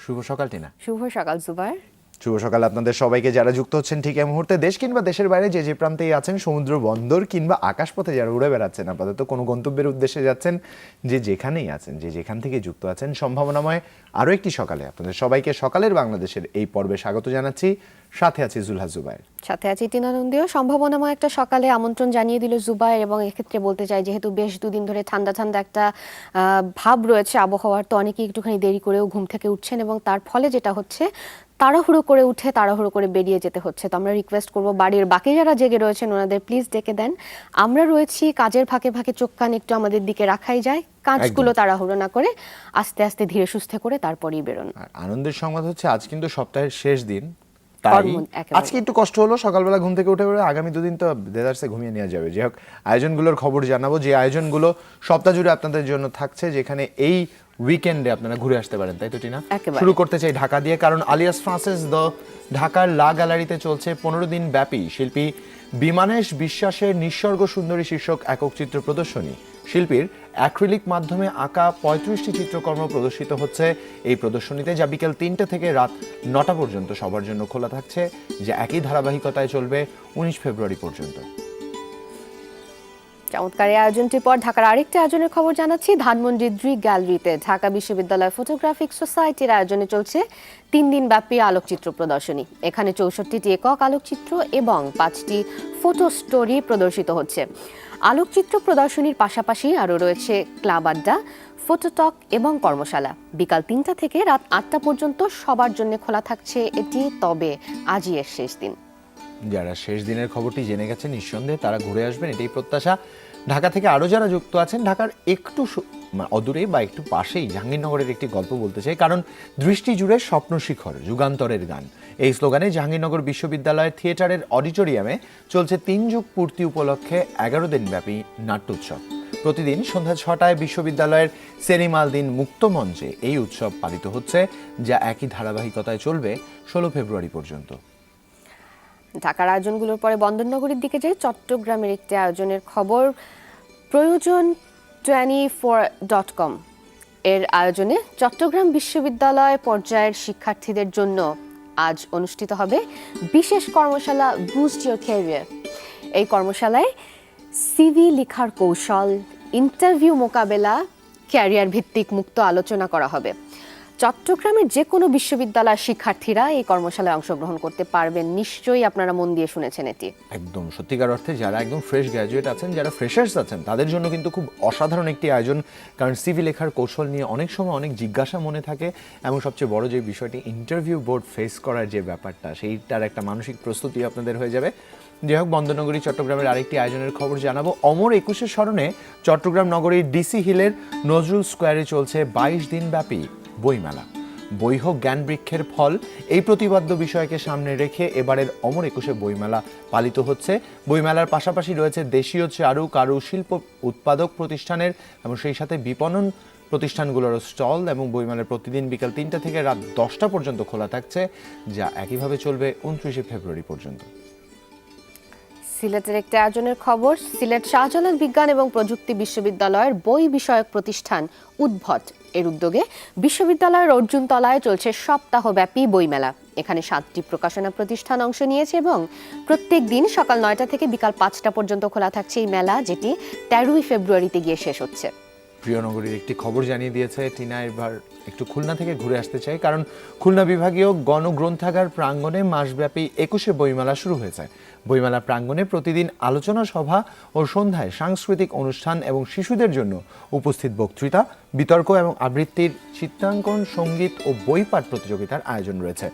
শুভ সকাল টিনা। শুভ সকাল জুবাইর। শুভ সকাল আপনাদের সবাইকে, যারা যুক্ত হচ্ছেন ঠিক এই মুহূর্তে দেশ কিংবা দেশের বাইরে যে প্রান্তেই আছেন, সমুদ্র বন্দর কিংবা আকাশপথে যারা উড়ে বেড়াচ্ছেন, আপাতত কোনো গন্তব্যের উদ্দেশ্যে যাচ্ছেন, যে যেখানেই আছেন, যে যেখান থেকে যুক্ত আছেন, সম্ভাবনাময় আরও একটি সকালে আপনাদের সবাইকে সকালের বাংলাদেশের এই পর্বে স্বাগত জানাচ্ছি। সাথে আছি জুলহা জুবাইর, সাথে আছি টিনা নন্দীও। সম্ভাবনাময় একটা সকালে আমন্ত্রণ জানিয়ে দিল জুবাইর, এবং এক্ষেত্রে বলতে চাই যেহেতু বেশ দুদিন ধরে ঠান্ডা ঠান্ডা একটা ভাব রয়েছে আবহাওয়ার, তো অনেকেই একটুখানি দেরি করেও ঘুম থেকে উঠছেন এবং তার ফলে যেটা হচ্ছে তাড়াহুড়ো করে উঠে তাড়াহুড়ো করে বেরিয়ে যেতে হচ্ছে। তো আমরা রিকোয়েস্ট করব বাড়ির বাকি যারা জেগে রয়েছেন ওনাদের প্লিজ ডেকে দেন। আমরা রয়েছি কাজের ফাঁকে ফাঁকে, চোখ কান একটু আমাদের দিকে রাখাই যায়, কাজগুলো তাড়াহুড়ো না করে আস্তে আস্তে ধীরে সুস্থে করে তারপরেই বেরোন। আনন্দের সংবাদ হচ্ছে আজ কিন্তু সপ্তাহের শেষ দিন, তাই আজকে একটু কষ্ট হলো সকালবেলা ঘুম থেকে উঠে আগামী দুদিন তো দেদারসে ঘুমিয়ে নেওয়া যাবে। যাই হোক, আয়োজনগুলোর খবর জানাবো, যে আয়োজনগুলো সপ্তাহ জুড়ে আপনাদের জন্য থাকছে, যেখানে এই উইকেন্ডে আপনারা ঘুরে আসতে পারেন, তাই তো টিনা? শুরু করতে চাই ঢাকা দিয়ে, কারণ আলিয়াস ফ্রান্সেস দ্য ঢাকার লা গ্যালারিতে চলছে 15 দিন ব্যাপী শিল্পী বিমানেশ বিশ্বাসের নিঃসর্গ সুন্দরী শীর্ষক একক চিত্র প্রদর্শনী। শিল্পীর অ্যাক্রিলিক মাধ্যমে আঁকা 35টি চিত্রকর্ম প্রদর্শিত হচ্ছে এই প্রদর্শনীতে, যা বিকেল 3টে থেকে রাত 9টা পর্যন্ত সবার জন্য খোলা থাকছে, যা একই ধারাবাহিকতায় চলবে 19 ফেব্রুয়ারি পর্যন্ত। চমৎকার এই আয়োজনটির পর ঢাকার আরেকটি আয়োজনের খবর জানাচ্ছি। ধানমন্ডি দৃক গ্যালারিতে ঢাকা বিশ্ববিদ্যালয় ফটোগ্রাফিক সোসাইটির আয়োজনে চলছে 3 দিন ব্যাপী আলোকচিত্র প্রদর্শনী। এখানে 64টি একক আলোকচিত্র এবং 5টি ফটো স্টোরি প্রদর্শিত হচ্ছে। আলোকচিত্র প্রদর্শনীর পাশাপাশি আরও রয়েছে ক্লাব আড্ডা, ফটোটক এবং কর্মশালা। বিকাল 3টা থেকে রাত 8টা পর্যন্ত সবার জন্য খোলা থাকছে এটি। তবে আজই এর শেষ দিন। যারা শেষ দিনের খবরটি জেনে গেছেন, নিঃসন্দেহে তারা ঘুরে আসবেন, এটাই প্রত্যাশা। ঢাকা থেকে আরও যারা যুক্ত আছেন, ঢাকার একটু অদূরে বা একটু পাশেই জাহাঙ্গীরনগরের একটি গল্প বলতে চাই, কারণ দৃষ্টি জুড়ে স্বপ্ন শিখর, যুগান্তরের গান, এই স্লোগানে জাহাঙ্গীরনগর বিশ্ববিদ্যালয়ের থিয়েটারের অডিটোরিয়ামে চলছে 3 যুগ পূর্তি উপলক্ষে 11 দিন ব্যাপী নাট্যোৎসব। প্রতিদিন সন্ধ্যা 6টায় বিশ্ববিদ্যালয়ের সেরিমাল দিন মুক্ত মঞ্চে এই উৎসব পালিত হচ্ছে, যা একই ধারাবাহিকতায় চলবে 16 ফেব্রুয়ারি পর্যন্ত। ঢাকার আয়োজনগুলোর পরে বন্দরনগরীর দিকে যাই। চট্টগ্রামের একটি আয়োজনের খবর। প্রয়োজন 24.com এর আয়োজনে চট্টগ্রাম বিশ্ববিদ্যালয় পর্যায়ের শিক্ষার্থীদের জন্য আজ অনুষ্ঠিত হবে বিশেষ কর্মশালা বুস্ট ইওর ক্যারিয়ার। এই কর্মশালায় সিভি লেখার কৌশল, ইন্টারভিউ মোকাবেলা, ক্যারিয়ার ভিত্তিক মুক্ত আলোচনা করা হবে। চট্টগ্রামের যে কোনো বিশ্ববিদ্যালয়ের শিক্ষার্থীরা এই কর্মশালায় অংশগ্রহণ করতে পারবেন। নিশ্চয়ই আপনারা মন দিয়ে শুনেছেন এটি। একদম সত্যিকার অর্থে যারা একদম ফ্রেশ গ্র্যাজুয়েট আছেন, যারা ফ্রেশার্স আছেন, তাদের জন্য কিন্তু খুব অসাধারণ একটি আয়োজন। কারণ সিভি লেখার কৌশল নিয়ে অনেক সময় অনেক জিজ্ঞাসা মনে থাকে, এবং সবচেয়ে বড় যে বিষয়টি ইন্টারভিউ বোর্ড ফেস করার যে ব্যাপারটা, সেইটার একটা মানসিক প্রস্তুতি আপনাদের হয়ে যাবে। যাই হোক, বন্দরনগরী চট্টগ্রামের আরেকটি আয়োজনের খবর জানাবো। অমর 21-এর স্মরণে চট্টগ্রাম নগরীর ডিসি হিলের নজরুল স্কোয়ারে চলছে 22 দিন ব্যাপী বইমেলা। বই হোক জ্ঞান বৃক্ষের ফল, এই প্রতিপাদ্য বিষয়কে সামনে রেখে এবারের অমর 21-এ বইমেলা পালিত হচ্ছে। বইমেলার পাশাপাশি রয়েছে দেশীয় চারু কারু শিল্প উৎপাদক প্রতিষ্ঠানের এবং সেই সাথে বিপণন প্রতিষ্ঠানগুলোর স্টল, এবং বইমেলার প্রতিদিন বিকাল 3টা থেকে রাত 10টা পর্যন্ত খোলা থাকছে, যা একইভাবে চলবে 29 ফেব্রুয়ারি পর্যন্ত। সিলেটের একটি আয়োজনের খবর। সিলেট শাহজালাল বিজ্ঞান এবং প্রযুক্তি বিশ্ববিদ্যালয়ের বই বিষয়ক প্রতিষ্ঠান উদ্ভট এর উদ্যোগে বিশ্ববিদ্যালয়ের অর্জুন তলায় চলছে সপ্তাহব্যাপী বইমেলা। এখানে 7টি প্রকাশনা প্রতিষ্ঠান অংশ নিয়েছে এবং প্রত্যেক দিন সকাল 9টা থেকে বিকাল 5টা পর্যন্ত খোলা থাকছে এই মেলা, যেটি 13 ফেব্রুয়ারিতে গিয়ে শেষ হচ্ছে। প্রিয়নগরীর একটি খবর জানিয়ে দিয়েছে টিনা। এবার একটু খুলনা থেকে ঘুরে আসতে চাই, কারণ খুলনা বিভাগীয় গণগ্রন্থাগার প্রাঙ্গণে মাসব্যাপী 21-এ বইমেলা শুরু হয়েছে। বইমেলা প্রাঙ্গণে প্রতিদিন আলোচনা সভা ও সন্ধ্যায় সাংস্কৃতিক অনুষ্ঠান এবং শিশুদের জন্য উপস্থিত বক্তৃতা, বিতর্ক এবং আবৃত্তির চিত্রাঙ্কন, সঙ্গীত ও বই পাঠ প্রতিযোগিতার আয়োজন রয়েছে।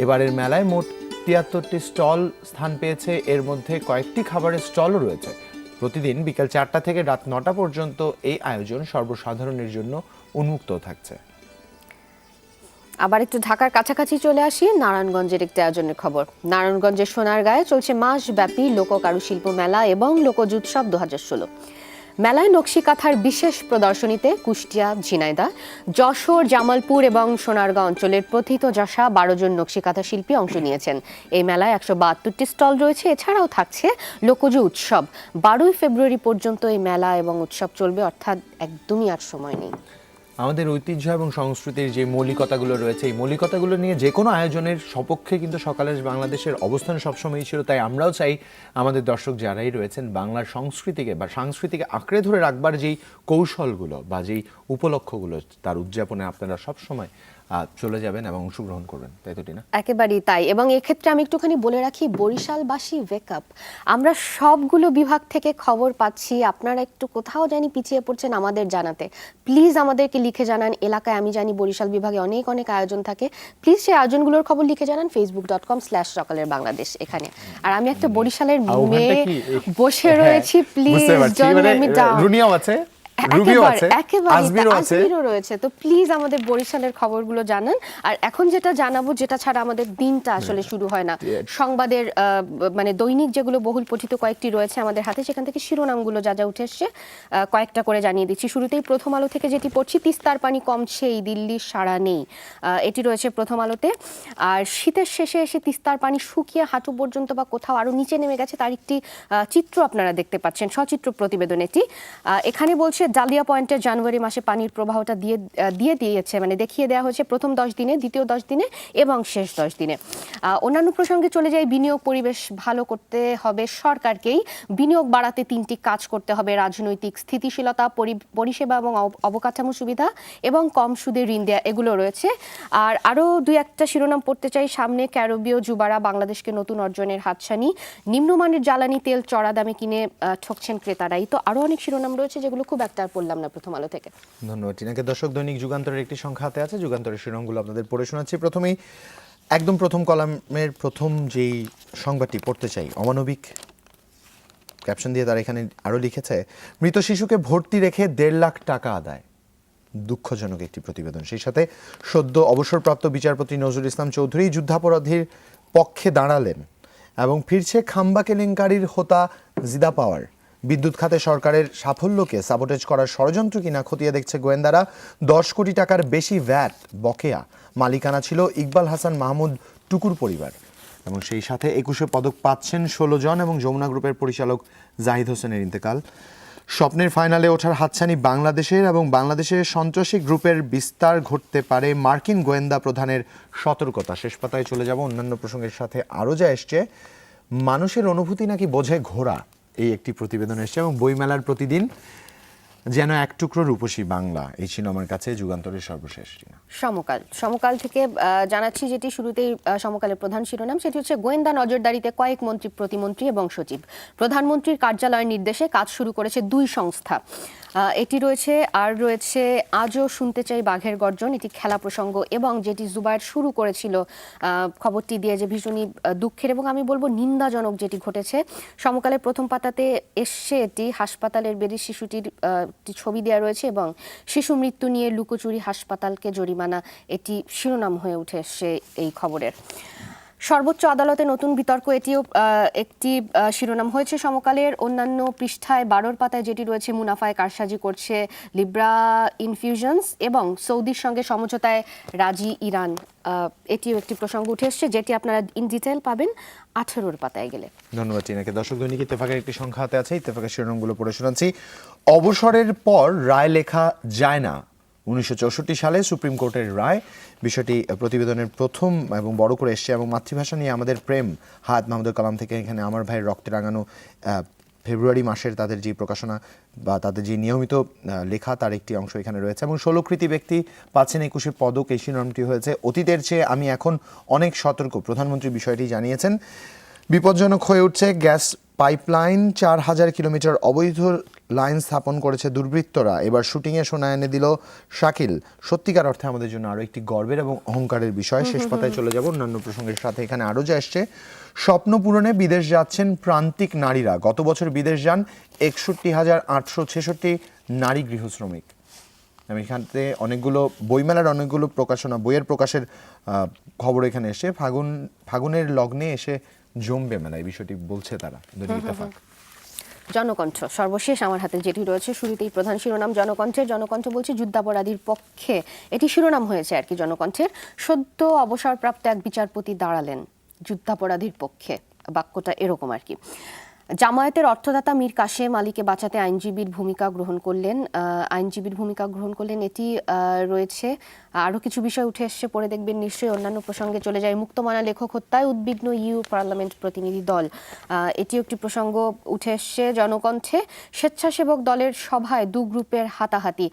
এবারের মেলায় মোট 73টি স্টল স্থান পেয়েছে, এর মধ্যে কয়েকটি খাবারের স্টলও রয়েছে। প্রতিদিন বিকাল 4টা থেকে রাত 9টা পর্যন্ত এই আয়োজন সর্বসাধারণের জন্য উন্মুক্ত থাকছে। আবার একটু ঢাকার কাছাকাছি চলে আসি। নারায়ণগঞ্জের একটি আয়োজনের খবর। নারায়ণগঞ্জের সোনারগাঁয়ে চলছে মাসব্যাপী লোক কারুশিল্প মেলা এবং লোকজ উৎসব 2016। মেলায় নকশি কাঁথার বিশেষ প্রদর্শনীতে কুষ্টিয়া, ঝিনাইদহ, যশোর, জামালপুর এবং সোনারগাঁও অঞ্চলের প্রথিতযশা 12 জন নকশি কাঁথা শিল্পী অংশ নিয়েছেন। এই মেলায় 172টি স্টল রয়েছে। এছাড়াও থাকছে লোকজ উৎসব। 12 ফেব্রুয়ারি পর্যন্ত এই মেলা এবং উৎসব চলবে, অর্থাৎ একদমই আর সময় নেই। আমাদের ঐতিহ্য এবং সংস্কৃতির যে মৌলিকতাগুলো রয়েছে, এই মৌলিকতাগুলো নিয়ে যে কোনো আয়োজনের সপক্ষে কিন্তু সকালের বাংলাদেশের অবস্থান সবসময়ই ছিল। তাই আমরাও চাই আমাদের দর্শক যারাই রয়েছেন বাংলার সংস্কৃতিকে বা সংস্কৃতিকে আঁকড়ে ধরে রাখবার যেই কৌশলগুলো বা যেই উপলক্ষগুলো তার উদযাপনে আপনারা সবসময় চলে যাবেন এবং অংশগ্রহণ করবেন, তাই তো টিনা? একেবারেই তাই। এবং এক্ষেত্রে আমি একটুখানি বলে রাখি, বরিশালবাসী ওয়েক আপ। আমরা সবগুলো বিভাগ থেকে খবর পাচ্ছি, আপনারা একটু কোথাও জানি পিছিয়ে পড়ছেন আমাদের জানাতে। প্লিজ আমাদেরকে লিখে জানান। এলাকায় আমি জানি বরিশাল বিভাগে অনেক অনেক আয়োজন থাকে, প্লিজ সেই আয়োজনগুলোর খবর লিখে জানান facebook.com/সকালের বাংলাদেশ এখানে। আর আমি একটা বরিশালের মেয়ে বসে রয়েছি, please don't let me down. রুনিয়াও আছে, আজমিরও রয়েছে, তো প্লিজ আমাদের বরিশালের খবরগুলো জানান। আর এখন যেটা জানাবো, যেটা ছাড়া আমাদের দিনটা আসলে শুরু হয় না, সংবাদের মানে দৈনিক যেগুলো বহুল পঠিত কয়েকটি রয়েছে আমাদের হাতে, সেখান থেকে শিরোনামগুলো যা যা উঠে এসছে কয়েকটা করে জানিয়ে দিচ্ছি। শুরুতেই প্রথম আলো থেকে যেটি পড়ছি, তিস্তার পানি কমছে, এই দিল্লির সাড়া নেই, এটি রয়েছে প্রথম আলোতে। আর শীতের শেষে এসে তিস্তার পানি শুকিয়ে হাঁটু পর্যন্ত বা কোথাও আরো নিচে নেমে গেছে, তার একটি চিত্র আপনারা দেখতে পাচ্ছেন, সচিত্র প্রতিবেদন এটি। এখানে বলছে ডালিয়া পয়েন্টে জানুয়ারি মাসে পানির প্রবাহটা দিয়েছে, মানে দেখিয়ে দেওয়া হয়েছে প্রথম 10 দিনে, দ্বিতীয় 10 দিনে এবং শেষ 10 দিনে। অন্যান্য প্রসঙ্গে চলে যাই। বিনিয়োগ পরিবেশ ভালো করতে হবে সরকারকেই, বিনিয়োগ বাড়াতে 3টি কাজ করতে হবে: রাজনৈতিক স্থিতিশীলতা, পরিষেবা এবং অবকাঠামো সুবিধা এবং কম সুদে ঋণ দেয়া, এগুলো রয়েছে। আর আরও 2-1টা শিরোনাম পড়তে চাই সামনে। ক্যারিবীয় যুবারা বাংলাদেশকে নতুন অর্জনের হাতছানি, নিম্নমানের জ্বালানি তেল চড়া দামে কিনে ঠকছেন ক্রেতারাই। তো আরও অনেক শিরোনাম রয়েছে যেগুলো খুব একটা পড়লাম না প্রথম আলো থেকে। ধন্যবাদ টিনাকে। দর্শক, দৈনিক যুগান্তরের একটি সংখ্যা হাতে আছে, যুগান্তরের শিরোনামগুলো আপনাদের পড়ে শোনাচ্ছি। প্রথমেই একদম প্রথম কলামের প্রথম যেই সংবাদটি পড়তে চাই, অমানবিক ক্যাপশন দিয়ে তারা এখানে আরও লিখেছে, মৃত শিশুকে ভর্তি রেখে 1.5 লাখ টাকা আদায়। দুঃখজনক একটি প্রতিবেদন। সেই সাথে সদ্য অবসরপ্রাপ্ত বিচারপতি নজরুল ইসলাম চৌধুরী যুদ্ধাপরাধীর পক্ষে দাঁড়ালেন এবং ফিরছে খাম্বা কেলেঙ্কারির হোতা জিদা পাওয়ার। বিদ্যুৎ খাতে সরকারের সাফল্যকে সাবোটেজ করার ষড়যন্ত্র কিনা খতিয়ে দেখছে গোয়েন্দারা। 10 কোটি টাকার বেশি ভ্যাট বকেয়া মালিকানা ছিল ইকবাল হাসান মাহমুদ টুকুর পরিবার। এবং সেই সাথে 21 পদক পাচ্ছেন 16 জন এবং যমুনা গ্রুপের পরিচালক জাহিদ হোসেনের ইন্তেকাল। স্বপ্নের ফাইনালে ওঠার হাতছানি বাংলাদেশের এবং বাংলাদেশের সন্ত্রাসী গ্রুপের বিস্তার ঘটতে পারে, মার্কিন গোয়েন্দা প্রধানের সতর্কতা। শেষ পাতায় চলে যাব অন্যান্য প্রসঙ্গের সাথে। আরও যা এসছে, মানুষের অনুভূতি নাকি বোঝে ঘোড়া, এই একটি প্রতিবেদন এসছে। এবং বইমেলার প্রতিদিন যেন এক টুকরো রূপসী বাংলা, এই ছিল আমার কাছে যুগান্তরের সর্বশেষ। সমকাল থেকে জানাচ্ছি, যেটি শুরুতেই সমকালের প্রধান শিরোনাম, সেটি হচ্ছে গোয়েন্দা নজরদারিতে কয়েক মন্ত্রী, প্রতিমন্ত্রী এবং সচিব। প্রধানমন্ত্রীর কার্যালয়ের নির্দেশে কাজ শুরু করেছে 2 সংস্থা, এটি রয়েছে। আর রয়েছে আজও শুনতে চাই বাঘের গর্জন, এটি খেলা প্রসঙ্গ এবং যেটি জুবায়ের শুরু করেছিল খবরটি দিয়ে, যে ভীষণই দুঃখের এবং আমি বলবো নিন্দাজনক যেটি ঘটেছে। সমকালের প্রথম পাতাতে এসছে এটি, হাসপাতালের বেডে শিশুটির ছবি দেওয়া রয়েছে এবং শিশু মৃত্যু নিয়ে লুকোচুরি হাসপাতালকে জরিমানা, এটি শিরোনাম হয়ে উঠে এসছে এই খবরের। সর্বোচ্চ আদালতে নতুন বিতর্ক, এটিও একটি শিরোনাম হয়েছে সমকালের। অন্যান্য পৃষ্ঠায় 12 পাতায় যেটি রয়েছে, মুনাফায় কারসাজি করছে লিব্রা ইনফিউশনস এবং সৌদির সঙ্গে সমঝোতায় রাজি ইরান, এটিও একটি প্রসঙ্গ উঠে এসছে, যেটি আপনারা ইন ডিটেল পাবেন 18 পাতায় গেলে। ধন্যবাদ টিনাকে। দর্শক, দৈনিক ইত্তেফাকের একটি সংখ্যা হাতে আছে, ইত্তেফাকের শিরোনামগুলো পড়ে শোনাচ্ছি। অবসরের পর রায় লেখা যায় না, 1964 সালে সুপ্রিম কোর্টের রায়। বিষয়টি প্রতিবেদনের প্রথম এবং বড় করে এসছে। এবং মাতৃভাষা নিয়ে আমাদের প্রেম, হায়াত মাহমুদুল কালাম থেকে এখানে আমার ভাইয়ের রক্তে রাঙানো ফেব্রুয়ারি মাসের তাদের যে প্রকাশনা বা তাদের যে নিয়মিত লেখা, তার একটি অংশ এখানে রয়েছে। এবং 16 কৃতী ব্যক্তি পাচ্ছেন 21 পদক, এই শিরোনামটি হয়েছে। অতীতের চেয়ে আমি এখন অনেক সতর্ক, প্রধানমন্ত্রী বিষয়টি জানিয়েছেন। বিপজ্জনক হয়ে উঠছে গ্যাস পাইপলাইন, 4000 কিলোমিটার অবৈধ লাইন স্থাপন করেছে দুর্বৃত্তরা। এবার শুটিংয়ে সোনা এনে দিল শাকিল। সত্যিকার অর্থে আমাদের জন্য আরও একটি গর্বের এবং অহংকারের বিষয়। শেষ পাতায় চলে যাব অন্যান্য প্রসঙ্গের সাথে। এখানে আরও যা এসছে, স্বপ্ন পূরণে বিদেশ যাচ্ছেন প্রান্তিক নারীরা। গত বছর বিদেশ যান 61,866 নারী গৃহশ্রমিক। আমি এখানে অনেকগুলো বইমেলার অনেকগুলো প্রকাশনা, বইয়ের প্রকাশের খবর এখানে এসে, ফাগুনের লগ্নে এসে জমবে মেলা, এই বিষয়টি বলছে তারা। জনকণ্ঠ সর্বশেষ আমার হাতে যেটি রয়েছে, শুরুতেই প্রধান শিরোনাম জনকণ্ঠ বলছে যুদ্ধাপরাধীর পক্ষে, এটি শিরোনাম হয়েছে আর কি জনকণ্ঠের। সদ্য অবসরপ্রাপ্ত এক বিচারপতি দাঁড়ালেন যুদ্ধাপরাধীর পক্ষে, বাক্যটা এরকম আর কি। জামায়াতের অর্থদাতা মীর কাশেম আলীকে বাঁচাতে আইনজীবীর ভূমিকা গ্রহণ করলেন এটি রয়েছে। আরও কিছু বিষয় উঠে এসছে, পড়ে দেখবেন নিশ্চয়ই। অন্যান্য প্রসঙ্গে চলে যায়। মুক্তমানা লেখক হত্যায় উদ্বিগ্ন ইউ পার্লামেন্ট প্রতিনিধি দল, এটিও একটি প্রসঙ্গ উঠে এসছে জনকণ্ঠে। স্বেচ্ছাসেবক দলের সভায় দু গ্রুপের হাতাহাতি,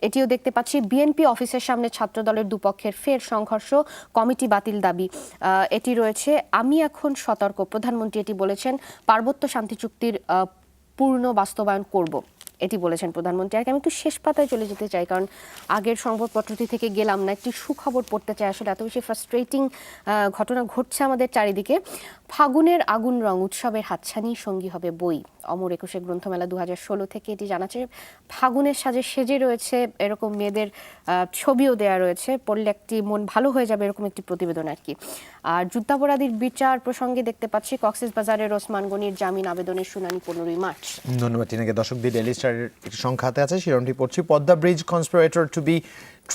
এটিও দেখতে পাচ্ছি। বিএনপি অফিসের সামনে ছাত্র দলের দুপক্ষের ফের সংঘর্ষ, কমিটি বাতিল দাবি, এটি রয়েছে। আমি এখন সতর্ক, প্রধানমন্ত্রী এটি বলেছেন। পার্বত্য শান্তি চুক্তির পূর্ণ বাস্তবায়ন করব, এটি বলেছেন প্রধানমন্ত্রী। আর আমি একটু শেষ পাতায় চলে যেতে চাই, কারণ আগের সংবাদপত্রটি থেকে গেলাম না, একটি সুখবর পড়তে চাই। আসলে এত বেশি ফ্রাস্ট্রেটিং ঘটনা ঘটছে আমাদের চারিদিকে। ফাগুনের আগুন রং, উৎসবের হাতছানি, সঙ্গী হবে বই। অমর একুশে গ্রন্থমেলা 2016 থেকে এটি জানাচ্ছে। ফাগুনের সাজে সেজে রয়েছে এরকম মেয়েদের ছবিও দেয়া রয়েছে, পড়লে একটি মন ভালো হয়ে যাবে এরকম একটি প্রতিবেদন আর কি। আর যুদ্ধাপরাধীর বিচার প্রসঙ্গে দেখতে পাচ্ছি কক্সবাজারের ওসমান গনির জামিন আবেদনের শুনানি 15 মার্চ। ধন্যবাদ টিনাকে। দর্শক, দি ডেইলি স্টারের একটি সংখ্যা হাতে আছে, শিরোনামটি পড়ছি। Padma bridge conspirator to be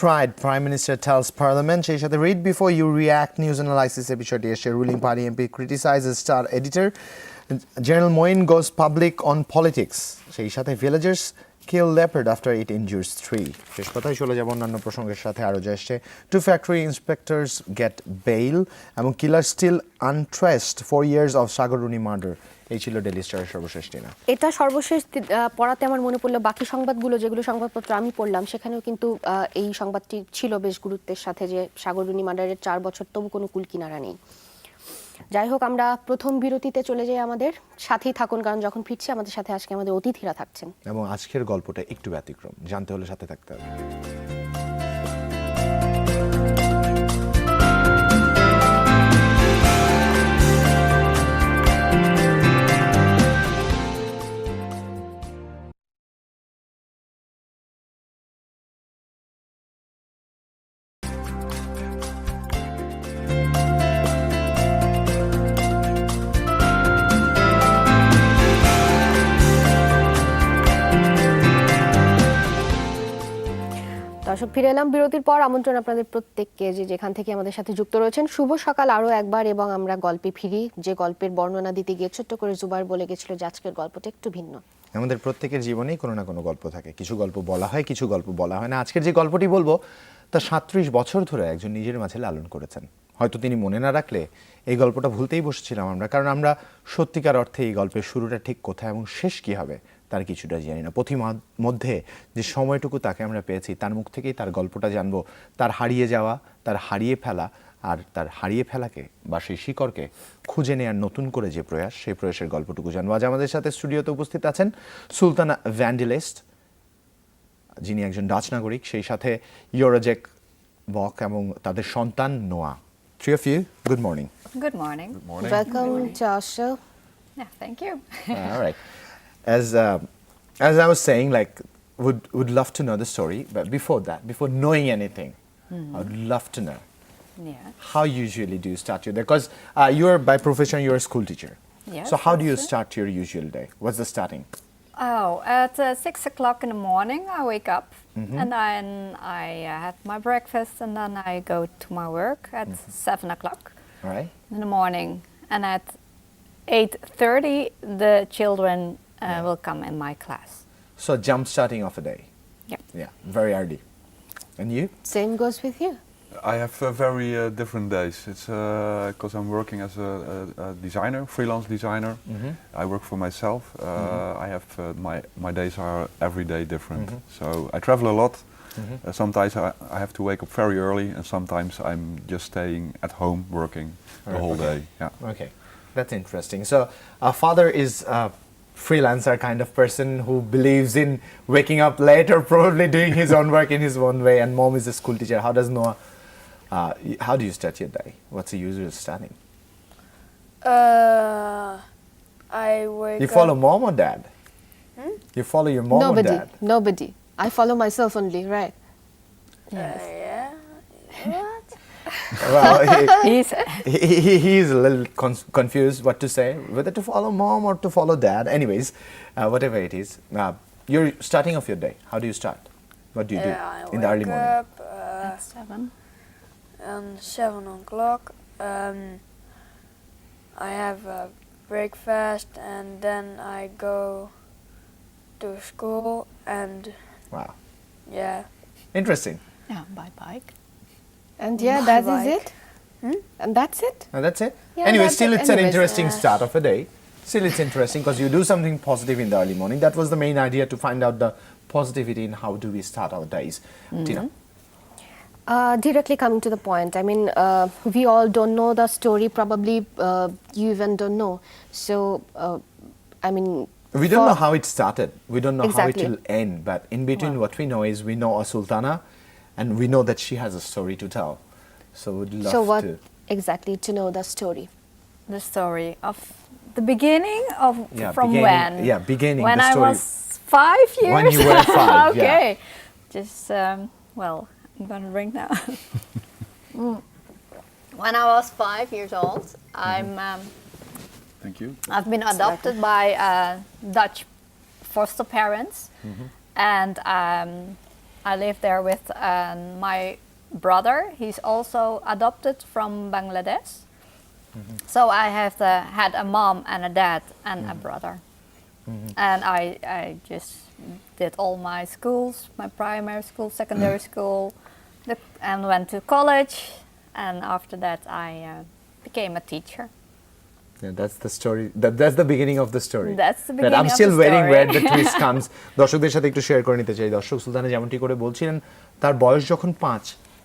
tried, Prime Minister tells Parliament. সেই সাথে read before you react news analysis এ বিষয়টি এসে। Ruling party MP criticizes Star editor. General Moin goes public on politics. সেই সাথে villagers kill leopard after it injures 3. শেষ কথায় চলে যাব অন্যান্য প্রসঙ্গের সাথে। আরও যা এসছে, 2 factory inspectors get bail এবং killer still untraced, 4 years of Sagar Runi murder. এই ছিল ডেইলি স্টারের সর্বশেষ টিনা। এটা সর্বশেষ পড়াতে আমার মনে পড়লো বাকি সংবাদগুলো, যেগুলো সংবাদপত্র আমি পড়লাম সেখানেও কিন্তু এই সংবাদটি ছিল বেশ গুরুত্বের সাথে, যে সাগররুনি মার্ডারের 4 বছর তবু কোনো কুলকিনারা নেই। যাই হোক, আমরা প্রথম বিরতিতে চলে যাই। আমাদের সাথেই থাকুন, কারণ যখন ফিরছি আমাদের সাথে আজকে আমাদের অতিথিরা থাকছেন এবং আজকের গল্পটা একটু ব্যতিক্রম, জানতে হলে সাথে থাকতে হবে। দর্শক, ফিরে এলাম বিরতির পর। আমন্ত্রণ আপনাদের প্রত্যেককে, যে যেখান থেকে আমাদের সাথে যুক্ত রয়েছেন। শুভ সকাল আরও একবার, এবং আমরা গল্পে ফিরি। যে গল্পের বর্ণনা দিতে গিয়ে ছোট্ট করে জুবাইর বলে গেছিল যে আজকের গল্পটা একটু ভিন্ন। আমাদের প্রত্যেকের জীবনেই কোনো না কোনো গল্প থাকে, কিছু গল্প বলা হয়, কিছু গল্প বলা হয় না। আজকের যে গল্পটি বলবো তা 37 বছর ধরে একজন নিজের মাঝে লালন করেছেন। হয়তো তিনি মনে না রাখলে এই গল্পটা ভুলতেই বসেছিলাম আমরা, কারণ আমরা সত্যিকার অর্থে এই গল্পের শুরুটা ঠিক কোথায় এবং শেষ কি হবে তার কিছুটা জানি না। মধ্যে যে সময়টুকু তাকে আমরা পেয়েছি, তার মুখ থেকেই তার গল্পটা জানবো। তার হারিয়ে যাওয়া, তার হারিয়ে ফেলা, আর তার হারিয়ে ফেলাকে বা সেই শিকড়কে খুঁজে নেওয়ার নতুন করে যে প্রয়াস, সেই প্রয়াসের গল্পটুকু জানবো। আজ আমাদের সাথে স্টুডিওতে উপস্থিত আছেন সুলতানা ভ্যান্ডেলেস্ট, যিনি একজন ডাচ নাগরিক, সেই সাথে ইয়োরজেক বক এবং তাদের সন্তান নোয়া। Three of you, good morning. Good morning. Good morning. Welcome to our show. Yeah, thank you. All right. As I was saying, like, would love to know the story, but before that, before knowing anything, I would love to know Yeah. how usually do you start your day? Because you are by profession, you're a school teacher. Yes, So how do you that's start your usual day? What's the starting? Oh, at 6 o'clock in the morning, I wake up and then I have my breakfast and then I go to my work at 7 o'clock All right. in the morning. And at 8:30, the children will come in my class. So jump starting of a day. Yep. Yeah, very early. And you? Same goes with you. I have very different days. It's because I'm working as a designer, freelance designer. I work for myself. I have my days are every day different. So I travel a lot. Sometimes I have to wake up very early, and sometimes I'm just staying at home working the whole day. Yeah. Okay, that's interesting. So our father is a freelancer kind of person who believes in waking up late or probably doing his own work in his own way, and mom is a school teacher. How does Noah, how do you start your day? What's the usual starting? I wake You up. follow mom or dad? You follow your mom or dad? Nobody. I follow myself only, right? Yeah. What? Well, He's he's a little confused what to say, whether to follow mom or to follow dad. Anyways, whatever it is, you're starting off your day. How do you start? What do you do I in the early wake morning? up at 7. and 7 o'clock. I have breakfast, and then I go to school, and Wow. yeah. Interesting. Yeah, by bike. And yeah, My that is bike. it. And that's it. And that's it. Yeah, Anyway, that's still it. it's an Anyways, interesting yes. start of a day. Still it's interesting because you do something positive in the early morning. That was the main idea, to find out the positivity in how do we start our days. Tina. Directly coming to the point, I mean, we all don't know the story. Probably you even don't know. So, I mean, We don't for- know how it started. We don't know Exactly. how it will end. But in between, what we know is we know a sultana, and we know that she has a story to tell. So we'd love So what to. exactly to know the story? The story of the beginning of Yeah, from beginning- when? yeah, beginning, When the I story. was 5 years. When you were 5, yeah. Okay. Just well, I'm gonna drink now. When I was 5 years old, Thank you. I've been adopted by Dutch foster parents, and I live there with my brother. He's also adopted from Bangladesh. So I have had a mom and a dad and a brother. And I just did all my schools, my primary school, secondary school, and went to college. And after that, I became a teacher. Yeah, that's the story. That's the beginning of the story. That's the That beginning I'm of still the waiting story. where the twist comes. দর্শকদের সাথে একটু share করে নিতে চাই। দর্শক সুলতানা যেমনটি করে বলছিলেন, তার বয়স যখন 5,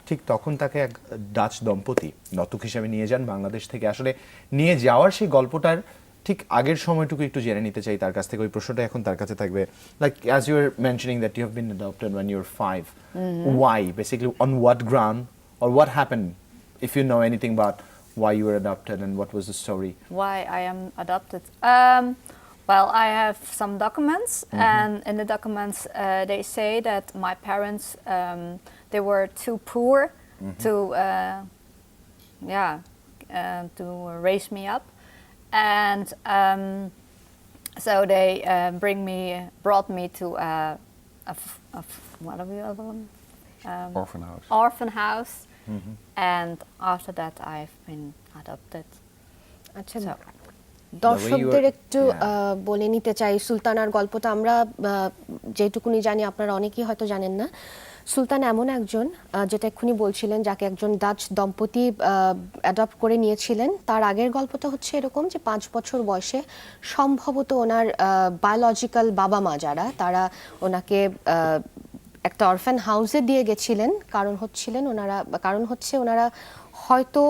ঠিক তখন তাকে এক ডাচ দম্পতি দত্তক হিসেবে নিয়ে যান বাংলাদেশ থেকে। আসলে নিয়ে যাওয়ার সেই গল্পটার ঠিক আগের সময়টুকু একটু জেনে নিতে চাই তার কাছ থেকে। ওই প্রশ্নটা এখন তার কাছে থাকবে। Like as you were mentioning that you have been adopted when you were 5. Why? Basically, on what ground or what happened? If you know anything about why you were adopted and what was the story? Why I am adopted? Well, I have some documents, and in the documents they say that my parents they were too poor to to raise me up, and so they brought me to what are the other one? Orphan house. Orphan house, and after that I've been adopted. আচ্ছা, So, দর্শকদের একটু yeah. বলে নিতে চাই সুলতানার গল্পটা। আমরা যেটুকুনি জানি, আপনারা অনেকেই হয়তো জানেন না। সুলতান এমন একজন, যেটা এক্ষুনি বলছিলেন, যাকে একজন ডাচ দম্পতি অ্যাডপ্ট করে নিয়েছিলেন। তার আগের গল্পটা হচ্ছে এরকম যে 5 বছর বয়সে সম্ভবত ওনার বায়োলজিক্যাল বাবা মা যারা, তারা ওনাকে একটা অরফ্যান হাউসে দিয়ে গেছিলেন। কারণ হচ্ছে ওনারা হয়তো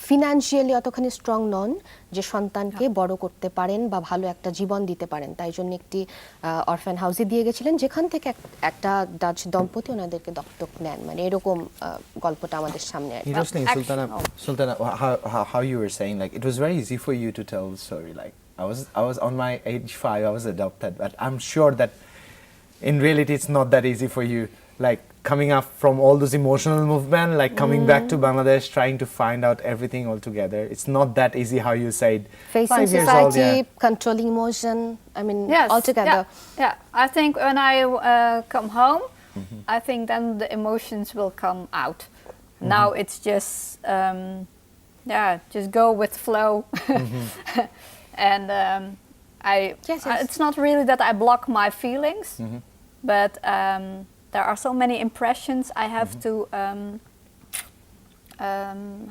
ফিনান্সিয়ালি অতখানি স্ট্রং নন যে সন্তানকে বড় করতে পারেন বা ভালো একটা জীবন দিতে পারেন। তাই জন্য একটি অরফ্যান হাউসে দিয়ে গেছিলেন, যেখান থেকে একটা ডাচ দম্পতি ওনাদেরকে দত্তক নেন। মানে এরকম গল্পটা আমাদের সামনে আসে। Interesting, Actually, Sultana, how you were saying, like it was very easy for you to tell the story. Like I was on my age 5, I was adopted, but I'm sure that in reality it's not that easy for you. Like coming up from all those emotional movement, like coming back to Bangladesh, trying to find out everything all together. It's not that easy how you said. Facing 5 years old, society, yeah. controlling emotion, I mean, yes, altogether. Yeah. I think when I come home, I think then the emotions will come out. Now it's just just go with flow, and Yes. it's not really that I block my feelings, but there are so many impressions I have to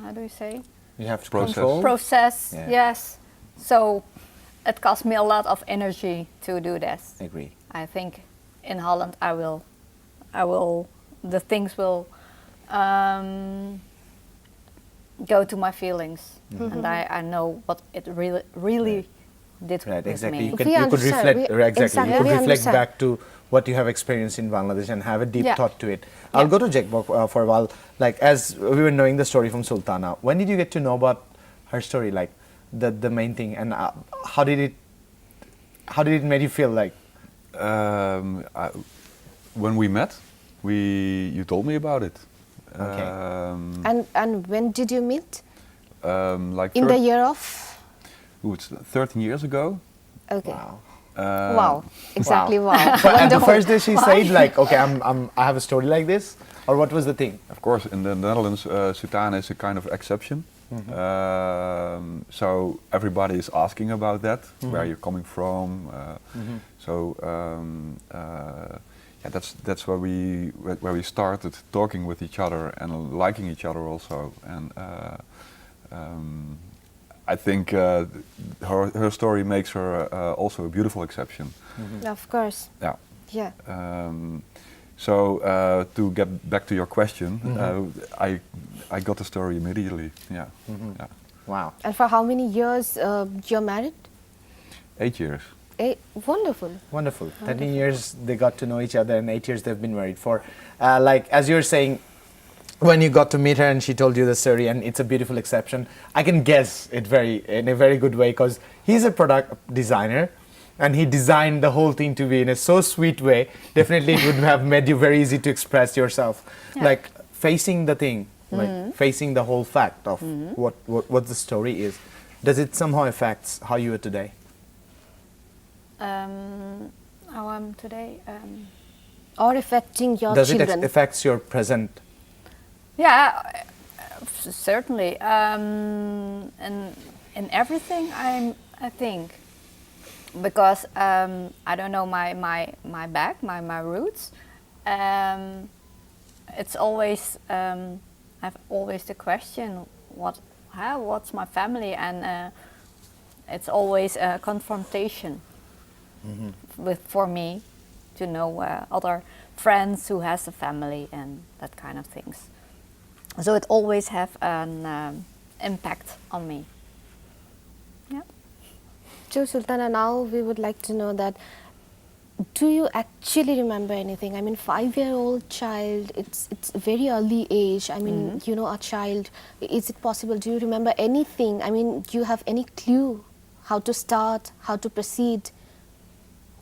how do you say? You have to Process. control. Process. Yeah. Yes. So it costs me a lot of energy to do this. Agree. I think in Holland I will the things will go to my feelings, and I know what it really did Right, with exactly. me. You We could understand. reflect, exactly. Exactly, You could we reflect understand. back to what you have experienced in Bangladesh and have a deep Yeah. thought to it. I'll go to Jackbok for a while. Like as we were knowing the story from Sultana, when did you get to know about her story? Like the main thing, and how did it make you feel? Like When we met, you told me about it. Okay. And when did you meet? Like In the year of? it's 13 years ago. Okay. wow. Wow. Exactly. Wow. But at the first day she said like, okay, I have a story like this, or what was the thing? Of course, in the Netherlands, Sultana is a kind of exception. So everybody is asking about that, where you're coming from. So yeah, that's where we started talking with each other and liking each other also. And I think her story makes her also a beautiful exception. Of course. Yeah. Yeah. So to get back to your question, I got the story immediately. Yeah. Yeah. Wow. And for how many years you're married? 8 years. Wonderful. Wonderful. 13 years they got to know each other, and 8 years they've been married. For like as you're saying, when you got to meet her and she told you the story, and it's a beautiful exception. I can guess it in a very good way, because he's a product designer, and he designed the whole thing to be in a so sweet way. Definitely, it would have made you very easy to express yourself, like facing the thing, like facing the whole fact of what the story is. Does it somehow affects how you are today? How I'm today. Or affecting your Does children? it affects your present? Yeah, certainly. In everything, I think, because I don't know my back, my roots. It's always I've always the question, what's my family, and it's always a confrontation for me to know other friends who has a family and that kind of things. So it always have an impact on me. Yeah. So Sultana, now we would like to know that, do you actually remember anything? I mean, 5-year-old child, it's a very early age. I mean, you know, a child, is it possible? Do you remember anything? I mean, do you have any clue how to start, how to proceed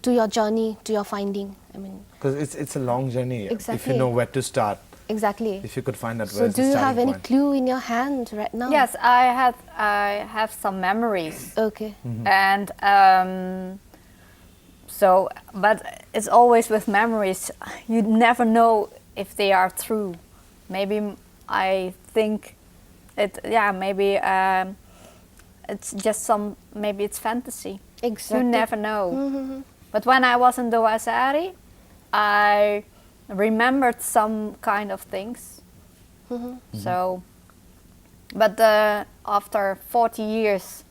to your journey, to your finding? I mean, Because it's a long journey. If Exactly. you know where to start, exactly. if you could find that. So where's do the you have starting any point? clue in your hand right now? Yes, I have some memories. Okay. And so, but it's always with memories. You never know if they are true. Maybe I think it. Yeah, maybe it's just maybe it's fantasy. Exactly. You never know. But when I was in Doazari, I remembered some kind of things. So, but after 40 years,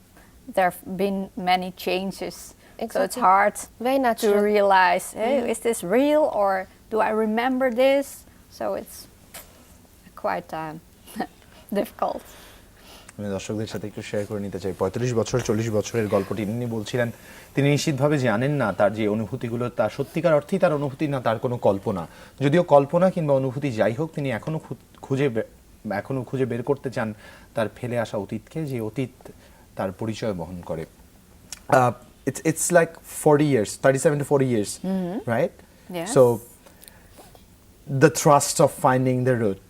there have been many changes. So it's Exactly. hard Very to natural. realize, hey, is this real, or do I remember this? So it's quite difficult. আমি দর্শকদের সাথে একটু share করে নিতে চাই। 35 বছর 40 বছরের গল্পটি তিনি বলছিলেন, তিনি নিশ্চিতভাবে জানেন না তার যে অনুভূতিগুলো তার সত্যিকার অর্থেই তার অনুভূতি না তার কোনো কল্পনা। যদিও কল্পনা কিংবা অনুভূতি যাই হোক, তিনি এখনো খুঁজে বের করতে চান তার ফেলে আসা অতীতকে, যে অতীত তার পরিচয় বহন করে। It's like 40 years, 37 to 40 years, right? Yes. So the trust of finding the route.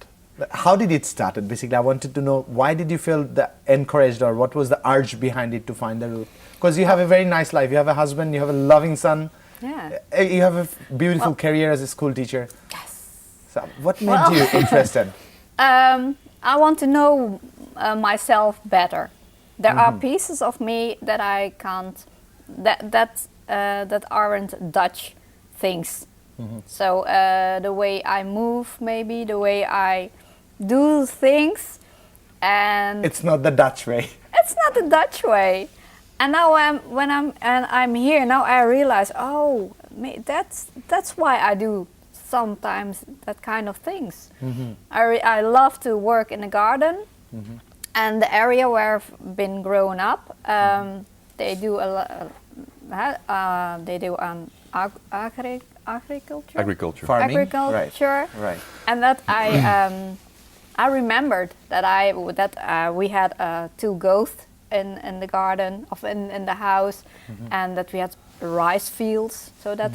How did it start? Basically, I wanted to know, why did you feel encouraged, or what was the urge behind it to find the route? Because you have a very nice life. You have a husband, you have a loving son. Yeah. You have a beautiful career as a school teacher. Yes. So what made you interested? I want to know myself better. There are pieces of me that I can't, that aren't Dutch things. So the way I move, maybe the way I do things, and It's not the Dutch way. it's not the Dutch way. And now I'm here, now I realize, oh, that's why I do sometimes that kind of things. I love to work in the garden, and the area where I've been grown up, they do a lot. They do agriculture. Farming. Agriculture. Right. And that I remembered that we had 2 goats in the garden, in the house, and that we had rice fields. So that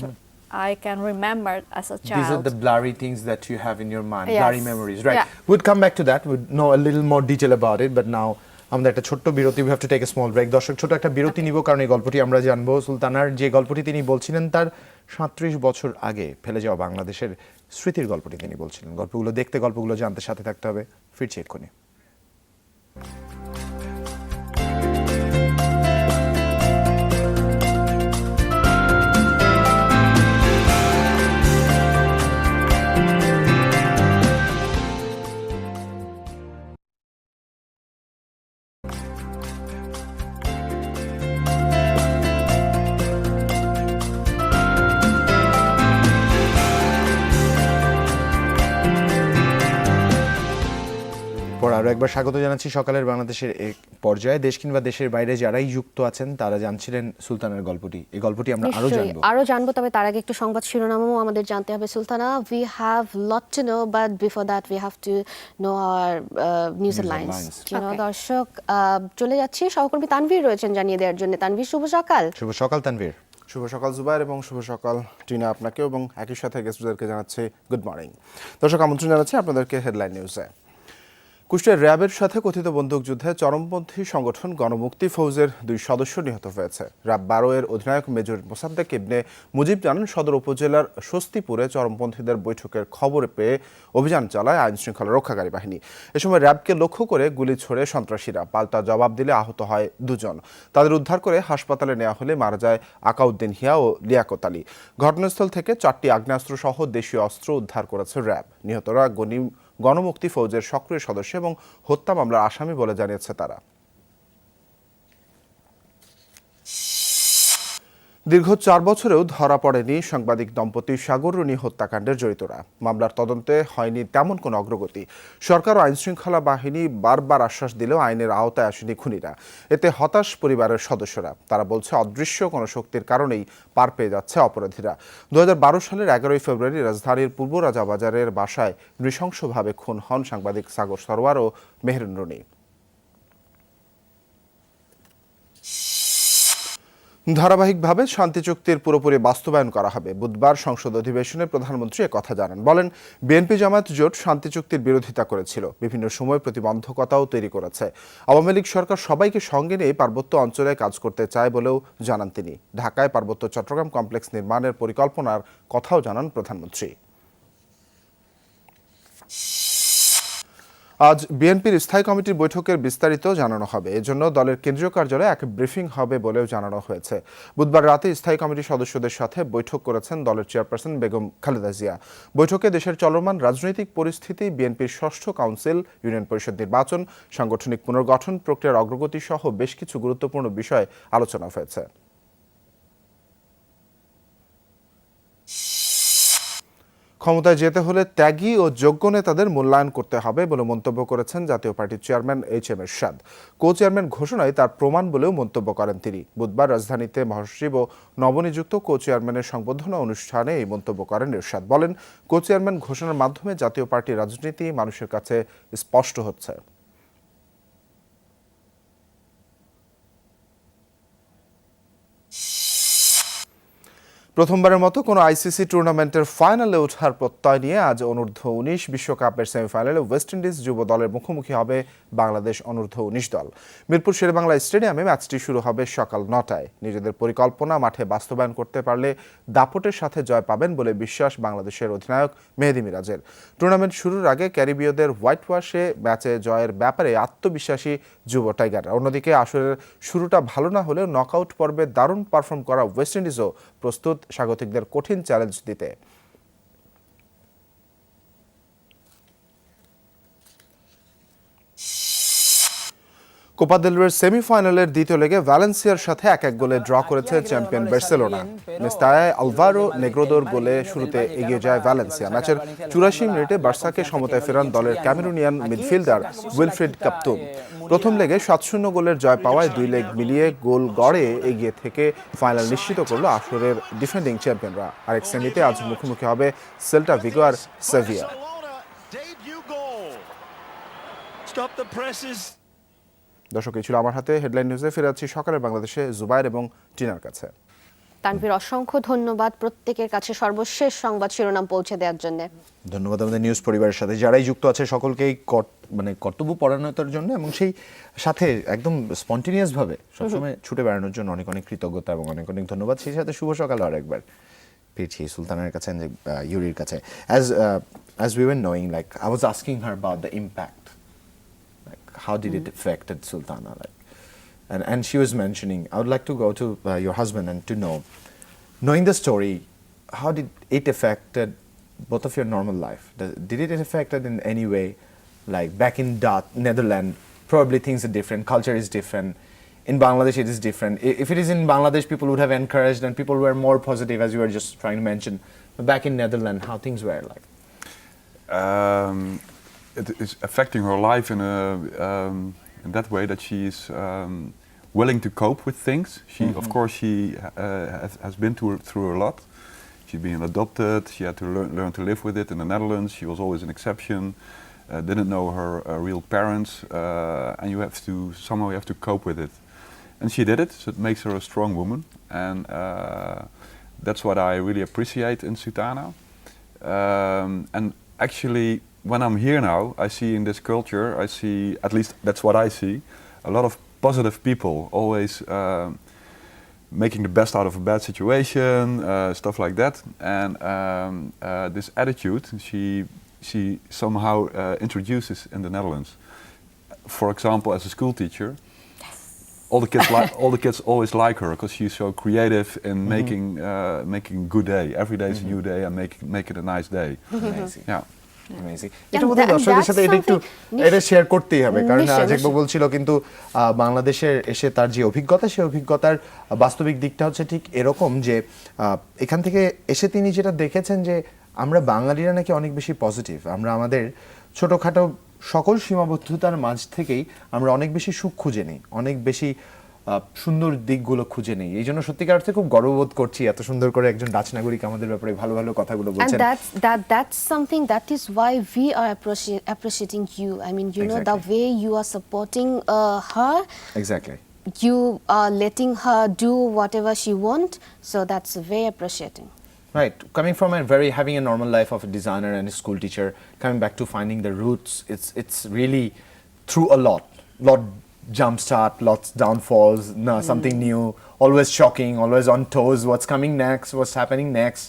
I can remember as a child. These are the blurry things that you have in your mind, Yes. blurry memories, right? Yeah. We'd come back to that. We'd know a little more detail about it, but now আমরা একটা ছোট্ট বিরতি, we have to take a small break. দর্শক, ছোট একটা বিরতি নিব, কারণ এই গল্পটি আমরা জানবো। সুলতানার যে গল্পটি তিনি বলছিলেন, তার 37 বছর আগে ফেলে যাওয়া বাংলাদেশের স্মৃতির গল্পটি তিনি বলছিলেন। গল্পগুলো দেখতে, গল্পগুলো জানতে সাথে থাকতে হবে। ফিরছি এক্ষুনি। আরও একবার স্বাগত জানাচ্ছি সকালের বাংলাদেশের এক পর্যায়ে। দেশ কিংবা দেশের বাইরে যারাই যুক্ত আছেন তারা জানছিলেন সুলতানের গল্পটি, এই গল্পটি আমরা আরও জানবো। আরো জানবো, তবে তার আগে একটু সংবাদ শিরোনামও আমাদের জানতে হবে। Sultana, we have lot to know, but before that we have to know our news headlines. দর্শক, চলে যাচ্ছি, সহকর্মী তানভীর রয়েছেন জানিয়ে দেওয়ার জন্য। তানভীর, শুভ সকাল। শুভ সকাল তানভীর। শুভ সকাল জুবাইর এবং শুভ সকাল টিনা আপনাকেও, এবং একই সাথে গেস্টদেরকে জানাচ্ছি গুড মর্নিং। দর্শক, আমন্ত্রণ জানাচ্ছি আপনাদেরকে হেডলাইন নিউজে। কুষ্টিয়ার র্যাবের সাথে কথিত বন্দুকযুদ্ধে চরমপন্থী সংগঠন গণমুক্তি ফৌজের 2 সদস্য নিহত হয়েছে। র্যাব 12 এর অধিনায়ক মেজর মোসাদ্দেক ইবনে মুজিব জানান, সদর উপজেলার স্বস্তিপুরে চরমপন্থীদের বৈঠকের খবর পেয়ে অভিযান চালায় আইন শৃঙ্খলা রক্ষাকারী বাহিনী। এ সময় র্যাবকে লক্ষ্য করে গুলি ছোড়ে সন্ত্রাসীরা। পাল্টা জবাব দিলে আহত হয় 2 জন। তাদের উদ্ধার করে হাসপাতালে নেওয়া হলে মারা যায় আকাউদ্দিন হিয়া ও লিয়াকত আলী। ঘটনাস্থল থেকে 4টি আগ্নেয়াস্ত্র সহ দেশীয় অস্ত্র উদ্ধার করেছে র্যাব। নিহতরা গণমুক্তি ফৌজের সক্রিয় সদস্য এবং হত্যা মামলার আসামি বলে জানিয়েছে তারা। দীর্ঘ 4 বছরেও ধরা পড়েনি সাংবাদিক দম্পতি সাগর রুনি হত্যাকাণ্ডের জড়িতরা। মামলার তদন্তে হয়নি তেমন কোনো অগ্রগতি। সরকার ও আইনশৃঙ্খলা বাহিনী বারবার আশ্বাস দিলেও আইনের আওতায় আসেনি খুনিরা। এতে হতাশ পরিবারের সদস্যরা। তারা বলছে, অদৃশ্য কোনো শক্তির কারণেই পার পেয়ে যাচ্ছে অপরাধীরা। 2012 সালের 11 ফেব্রুয়ারি রাজধানীর পূর্ব রাজাবাজারের বাসায় নৃশংসভাবে খুন হন সাংবাদিক সাগর সরোয়ার ও মেহরুন রুনি। ধারাবাহিকভাবে শান্তি চুক্তির পুরোপুরি বাস্তবায়ন করা হবে। বুধবার সংসদ অধিবেশনে প্রধানমন্ত্রী একথা জানান। বলেন, বিএনপি জামায়াত জোট শান্তি চুক্তির বিরোধিতা করেছিল, বিভিন্ন সময় প্রতিবন্ধকতাও তৈরি করেছে। আওয়ামী লীগ সরকার সবাইকে সঙ্গে নিয়ে পার্বত্য অঞ্চলে কাজ করতে চায় বলেও জানান তিনি। ঢাকায় পার্বত্য চট্টগ্রাম কমপ্লেক্স নির্মাণের পরিকল্পনার কথাও জানান প্রধানমন্ত্রী। আজ বিএনপির স্থায়ী কমিটির বৈঠকের বিস্তারিত জানানো হবে। এজন্য দলের কেন্দ্রীয় কার্যালয়ে এক ব্রিফিং হবে বলেও জানানো হয়েছে। বুধবার রাতে স্থায়ী কমিটির সদস্যদের সাথে বৈঠক করেছেন দলের চেয়ারপারসন বেগম খালেদা জিয়া। বৈঠকে দেশের চলমান রাজনৈতিক পরিস্থিতি, বিএনপির ষষ্ঠ কাউন্সিল, ইউনিয়ন পরিষদ নির্বাচন, সাংগঠনিক পুনর্গঠন প্রক্রিয়ার অগ্রগতি সহ বেশ কিছু গুরুত্বপূর্ণ বিষয় আলোচনা হয়েছে। ক্ষমতায় যেতে হলে ত্যাগী ও যোগ্য নেতাদের মূল্যায়ন করতে হবে বলে মন্তব্য করেছেন জাতীয় পার্টির চেয়ারম্যান এইচ.এম. এরশাদ। কো চেয়ারম্যান ঘোষণায় তার প্রমাণ বলেও মন্তব্য করেন তিনি। বুধবার রাজধানীতে মহাসচিব ও নবনিযুক্ত কো চেয়ারম্যানের সংবর্ধনা অনুষ্ঠানে এই মন্তব্য করেন এরশাদ। বলেন, কো চেয়ারম্যান ঘোষণার মাধ্যমে জাতীয় পার্টির রাজনীতি মানুষের কাছে স্পষ্ট হচ্ছে। প্রথমবারের মতো কোনো আইসিসি টুর্নামেন্টের ফাইনালে ওঠার প্রত্যয় নিয়ে আজ অনূর্ধ্ব-19 বিশ্বকাপের সেমিফাইনালে ওয়েস্ট ইন্ডিজ যুব দলের মুখোমুখি হবে বাংলাদেশ অনূর্ধ্ব-19 দল। মিরপুর শেরেবাংলা স্টেডিয়ামে ম্যাচটি শুরু হবে সকাল 9টায়। নিজেদের পরিকল্পনা মাঠে বাস্তবায়ন করতে পারলে দাপটের সাথে জয় পাবেন বলে বিশ্বাস বাংলাদেশের অধিনায়ক মেহেদী মিরাজের। টুর্নামেন্ট শুরুর আগে ক্যারিবীয়দের হোয়াইট ওয়াশে ম্যাচে জয়ের ব্যাপারে আত্মবিশ্বাসী যুব টাইগাররা। অন্যদিকে আসরের শুরুটা ভালো না হলেও নকআউট পর্বে দারুণ পারফর্ম করা ওয়েস্ট ইন্ডিজও প্রস্তুত স্বাগতিকদের কঠিন চ্যালেঞ্জ দিতে। কোপা দেল রের সেমিফাইনালের দ্বিতীয় লেগে ভ্যালেন্সিয়ার সাথে 1-1 গোলে ড্র করেছে চ্যাম্পিয়ন বার্সেলোনা। মেস্তায়ায় আলভারো নেগ্রোদোর গোলে শুরুতে এগিয়ে যায় ভ্যালেন্সিয়া। ম্যাচের 84 মিনিটে বার্সাকে সমতায় ফেরান দলের ক্যামেরুনিয়ান মিডফিল্ডার উইলফ্রেড কাপতুম। প্রথম লেগে 7-0 গোলের জয় পাওয়ায় 2 লেগ মিলিয়ে গোল গড়ে এগিয়ে থেকে ফাইনাল নিশ্চিত করল আসরের ডিফেন্ডিং চ্যাম্পিয়নরা। আরেক সেমিতে আজ মুখোমুখি হবে সেল্টা ভিগো আর সেভিয়া। দর্শক, এই ছিল আমার হাতে হেডলাইন নিউজে। ফিরে যাচ্ছি সকালের বাংলাদেশে জুবাইর এবং টিনার কাছে। তানভীর, অসংখ্য ধন্যবাদ প্রত্যেকের কাছে সর্বশেষ সংবাদ শিরোনাম পৌঁছে দেওয়ার জন্য। ধন্যবাদ আমাদের নিউজ পরিবারের সাথে যারাই যুক্ত আছে সকলকেই কর্তব্য পরায়ণতার জন্য এবং সেই সাথে একদম স্পন্টেনিয়াস ভাবে সবসময় ছুটে বেড়ানোর জন্য অনেক অনেক কৃতজ্ঞতা এবং অনেক অনেক ধন্যবাদ। সেই সাথে শুভ সকাল আর একবার পেয়েছি সুলতানের কাছে, ইউরির কাছে। As we were knowing, like I was asking her about the impact, like how did it affected Sultana, like, and she was mentioning. I would like to go to your husband and to know, knowing the story, how did it affected both of your normal life? Did it affected in any way, like back in Netherlands? Probably things are different, culture is different. In Bangladesh, it is different. If it is in Bangladesh, people would have encouraged and people were more positive, as you were just trying to mention. But back in Netherlands, how things were like? it is affecting her life in that way that she is willing to cope with things. She, of course, she has been through a lot. She's been adopted. She had to learn to live with it in the Netherlands. She was always an exception. Didn't know her real parents, and you have to cope with it. And she did it. So it makes her a strong woman, and that's what I really appreciate in Sultana. And actually, when I'm here now, I see in this culture, I see, at least that's what I see, a lot of positive people, always making the best out of a bad situation, stuff like that. And this attitude, she somehow introduces in the Netherlands. For example, as a school teacher, all the kids always like her because she's so creative in making good day. Every day is a new day and make it a nice day. Amazing. Yeah. Amazing. এটা বোধহয় দর্শকদের সাথে এটা share করতেই হবে, কারণ আজেকবা বলছিল কিন্তু বাংলাদেশের এসে তার যে অভিজ্ঞতা, সেই অভিজ্ঞতার বাস্তবিক দিকটা হচ্ছে ঠিক এরকম যে এখান থেকে এসে তিনি যেটা দেখেছেন যে আমরা বাঙালিরা নাকি অনেক বেশি পজিটিভ, আমরা আমাদের ছোটখাটো সকল সীমাবদ্ধতার মাঝ থেকেই আমরা অনেক বেশি সুখ খুঁজে নিই, অনেক বেশি সুন্দর দিকগুলো খুঁজে নেই। এই জন্য সত্যিকার অর্থে খুব গর্ববোধ করছি এত সুন্দর করে একজন ডাচ নাগরিক আমাদের ব্যাপারে ভালো ভালো কথাগুলো বলছেন। And that's something that is why we are appreciating you. I mean, you know, the way you are supporting her. Exactly. You are letting her do whatever she wants, so that's very appreciating. Right, coming from having a normal life of a designer and a school teacher, coming back to finding the roots, it's really through a lot jump start, lots downfalls, something new, always shocking, always on toes, what's coming next, what's happening next.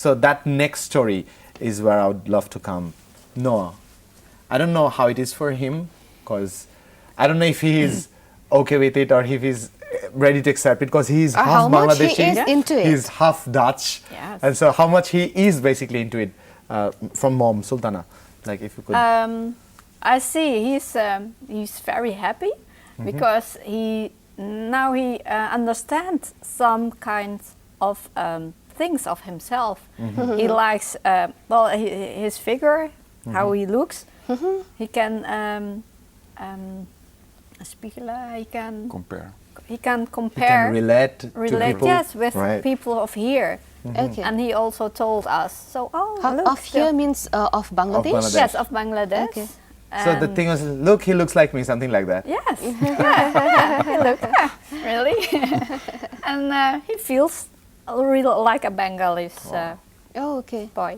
So that next story is where I would love to come. Noah, I don't know how it is for him, because I don't know if he is okay with it or if he's ready to accept it, because he's half how much Bangladeshi, he is into it. he's half Dutch, Yes. and so how much he is basically into it. From mom, Sultana, like if you could. I see he's very happy because he understands some kinds of things of himself. He likes his figure, how he looks. He can Compare. He can He compare. can relate to people. Yes, with right. people of here. Okay. And he also told us. So look, Of here means of Bangladesh? Bangladesh. yes, of Bangladesh. Okay. So the And thing was, look, he looks like me, something like that. yes, look, really, and he feels really like a Bengali Oh, okay. boy.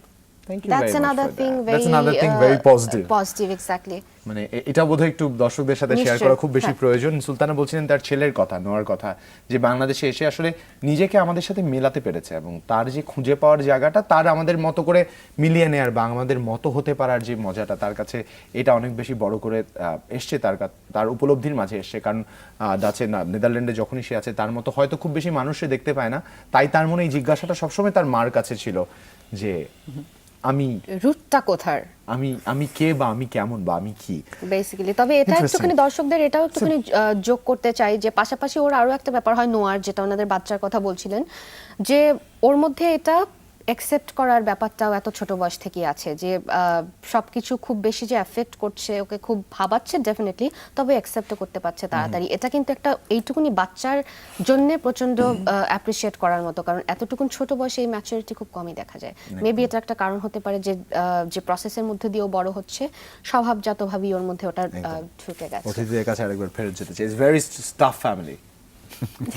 Thank you That's very much another for thing that. very That's another thing very positive. Positive, exactly. মানে এটা বোধহয় একটু দর্শকদের সাথে share নিশ্চয়ই, করা খুব বেশি হ্যাঁ। প্রয়োজন। সুলতানা বলছিলেন তার ছেলের কথা, নোয়ার কথা, যে বাংলাদেশে এসে আসলে নিজেকে আমাদের সাথে মেলাতে পেরেছে এবং তার যে খুঁজে পাওয়ার জায়গাটা, তার আমাদের মতো করে মিলিয়ে নেয়ার বা আমাদের মতো হতে পারার যে মজাটা, তার কাছে এটা অনেক বেশি বড় করে এসছে, তার উপলব্ধির মাঝে এসছে। কারণ ডাচে নেদারল্যান্ডে যখনই সে আছে, তার মতো হয়তো খুব বেশি মানুষে দেখতে পায় না, তাই তার মনে এই জিজ্ঞাসাটা সবসময় তার মার কাছে ছিল যে আমি রুটটা কোথার, আমি কে বা আমি কেমন বা আমি কি। বেসিক্যালি। তবে এটা Interesting. একটুখানি দর্শকদের এটাও একটুখানি যোগ করতে চাই যে পাশাপাশি ওর আরো একটা ব্যাপার হয় নোয়ার, যেটা ওনাদের বাচ্চার কথা বলছিলেন, যে ওর মধ্যে এটা অ্যাকসেপ্ট করার ব্যাপারটাও এত ছোট বয়স থেকে আছে, যে সবকিছু খুব বেশি যে এফেক্ট করছে, ওকে খুব ভাবাচ্ছে ডেফিনেটলি, তবে অ্যাকসেপ্ট করতে পারছে তাড়াতাড়ি। এটা কিন্তু একটা এইটুকুনি বাচ্চার জন্য প্রচন্ড অ্যাপ্রিসিয়েট করার মতো, কারণ এতটুকুন ছোট বয়সে এই ম্যাচুরিটি খুব কমই দেখা যায়। মেবি এটা একটা কারণ হতে পারে যে প্রসেসের মধ্যে দিয়ে ও বড় হচ্ছে, স্বভাবজাতভাবেই ওর মধ্যে ওটা ঢুকে গেছে। অতিথিদের কাছে আরেকবার ফেরত যেতে চাই। It's very tough family.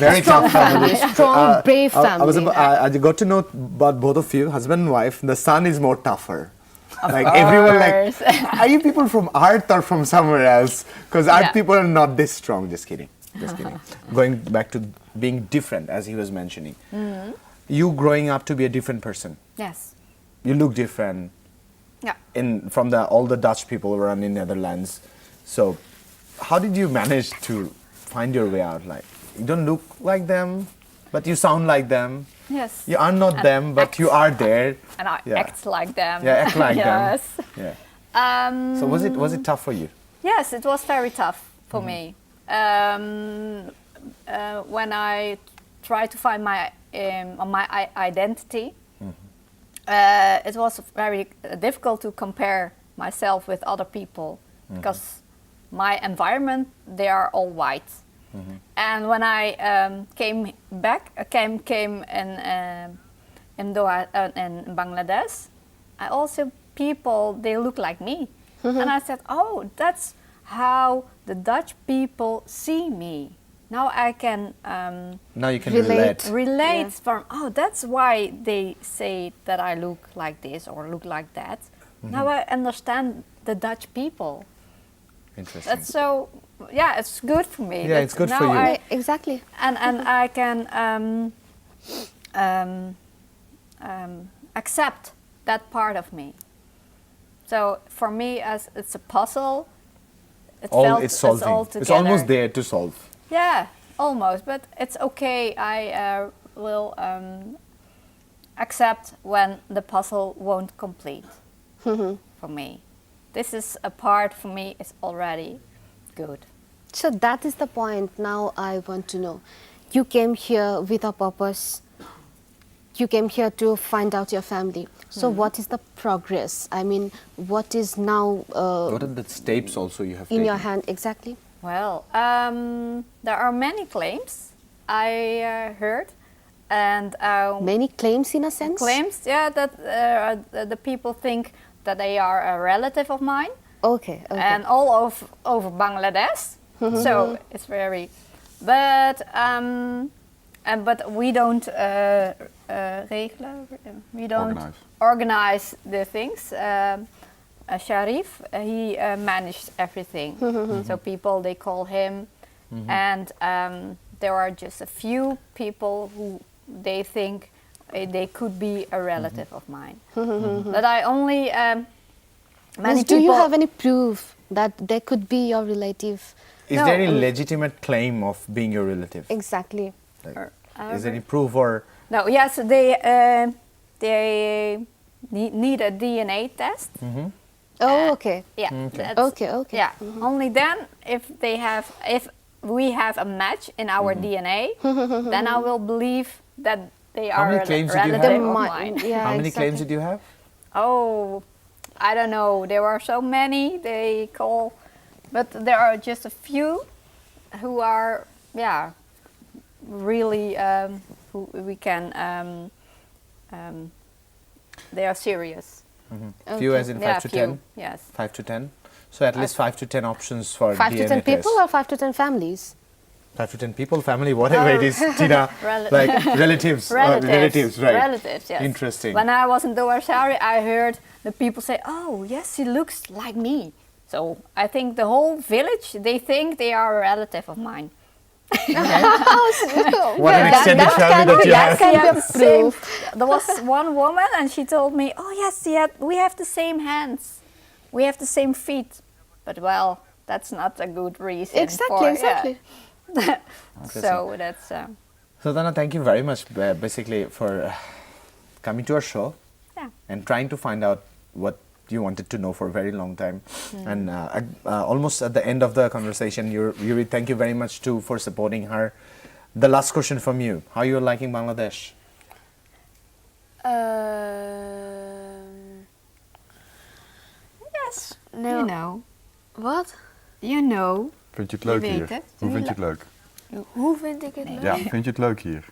Very tough family. Strong, brave family. I got to know about both of you, husband and wife. The son is more tougher. Of Like everyone, like, course. are you people from art or from somewhere else? Because art Yeah. people are not this strong. Just kidding. Just kidding. Going back to being different, as he was mentioning. You growing up to be a different person. Yes. You look different. Yeah. From all the Dutch people around in Netherlands. So, how did you manage to find your way out? Like, you don't look like them, but you sound like them. Yes. You are not And them, but you are there. And I Yeah. act like them. Yeah, act like them. Yes. Yeah. So was it tough for you? Yes, it was very tough for me. When I tried to find my identity, it was very difficult to compare myself with other people because my environment, they are all white. And when I came back, came in Doha, in Bangladesh, I also people they look like me, and I said, oh, that's how the Dutch people see me. Now I can Now you can Relate. relate. from that's why they say that I look like this or look like that. Now I understand the Dutch people. Interesting. That's so it's good for me. Yeah, it's good now for you. Exactly. And I can accept that part of me. So for me, as it's a puzzle, It's solving. all It's together. almost there to solve. Yeah, almost, but it's okay. I will accept when the puzzle won't complete for me. This is a part for me is already good. So that is the point. Now I want to know. You came here with a purpose. You came here to find out your family. So what is the progress? I mean, what is now What are the steps also you have in taken? your hand exactly? Well, there are many claims I heard, and Many claims in a sense. claims, that the people think that they are a relative of mine, Okay. Okay. and all over Bangladesh. So it's very, but we don't regelen. We don't organize the things. Sharif, he managed everything. So people, they call him, and there are just a few people who they think they could be a relative of mine. But I only many Do you people- have any proof that they could be your relative? Is No, there any legitimate claim of being your relative? Exactly. Like, Uh, is there any proof or No, yes, they need a DNA test. Oh, okay. Yeah. Okay. that's- Okay. Okay. Yeah. Only then, if we have a match in our DNA, then I will believe that they How are many a claims did you relative have? of mine. Yeah, how many claims exactly. did you have? Oh, I don't know. There are so many they call, but there are just a few who are, really who we can. They are serious. Few Okay. as in Yeah, 5 to few. 10? Yes. 5 to 10? So at least 5 to 10 options for 5 to DNA 10 people test. or 5 to 10 families? 5 to 10 people, family, whatever it is, Tina, Rel- like relatives, right? Relatives, yes. Interesting. When I was in Doha, I heard the people say, "Oh, yes, he looks like me." So I think the whole village, they think they are a relative of mine. What an extended family that you have. kind Yeah, of same. proof. There was one woman, and she told me, "Oh yes, we have the same hands, we have the same feet." But well, that's not a good reason. Exactly. So that's. Sultana, thank you very much basically for coming to our show and trying to find out what you wanted to know for a very long time. And almost at the end of the conversation, Yuri, thank you very much too for supporting her. The last question from you, how you are liking Bangladesh? Yes. No. You know. What? You know. Vind je het Je leuk weet hier? het. Hoe vind je het leuk? Hoe vind ik het leuk? Ja, vind je het leuk hier?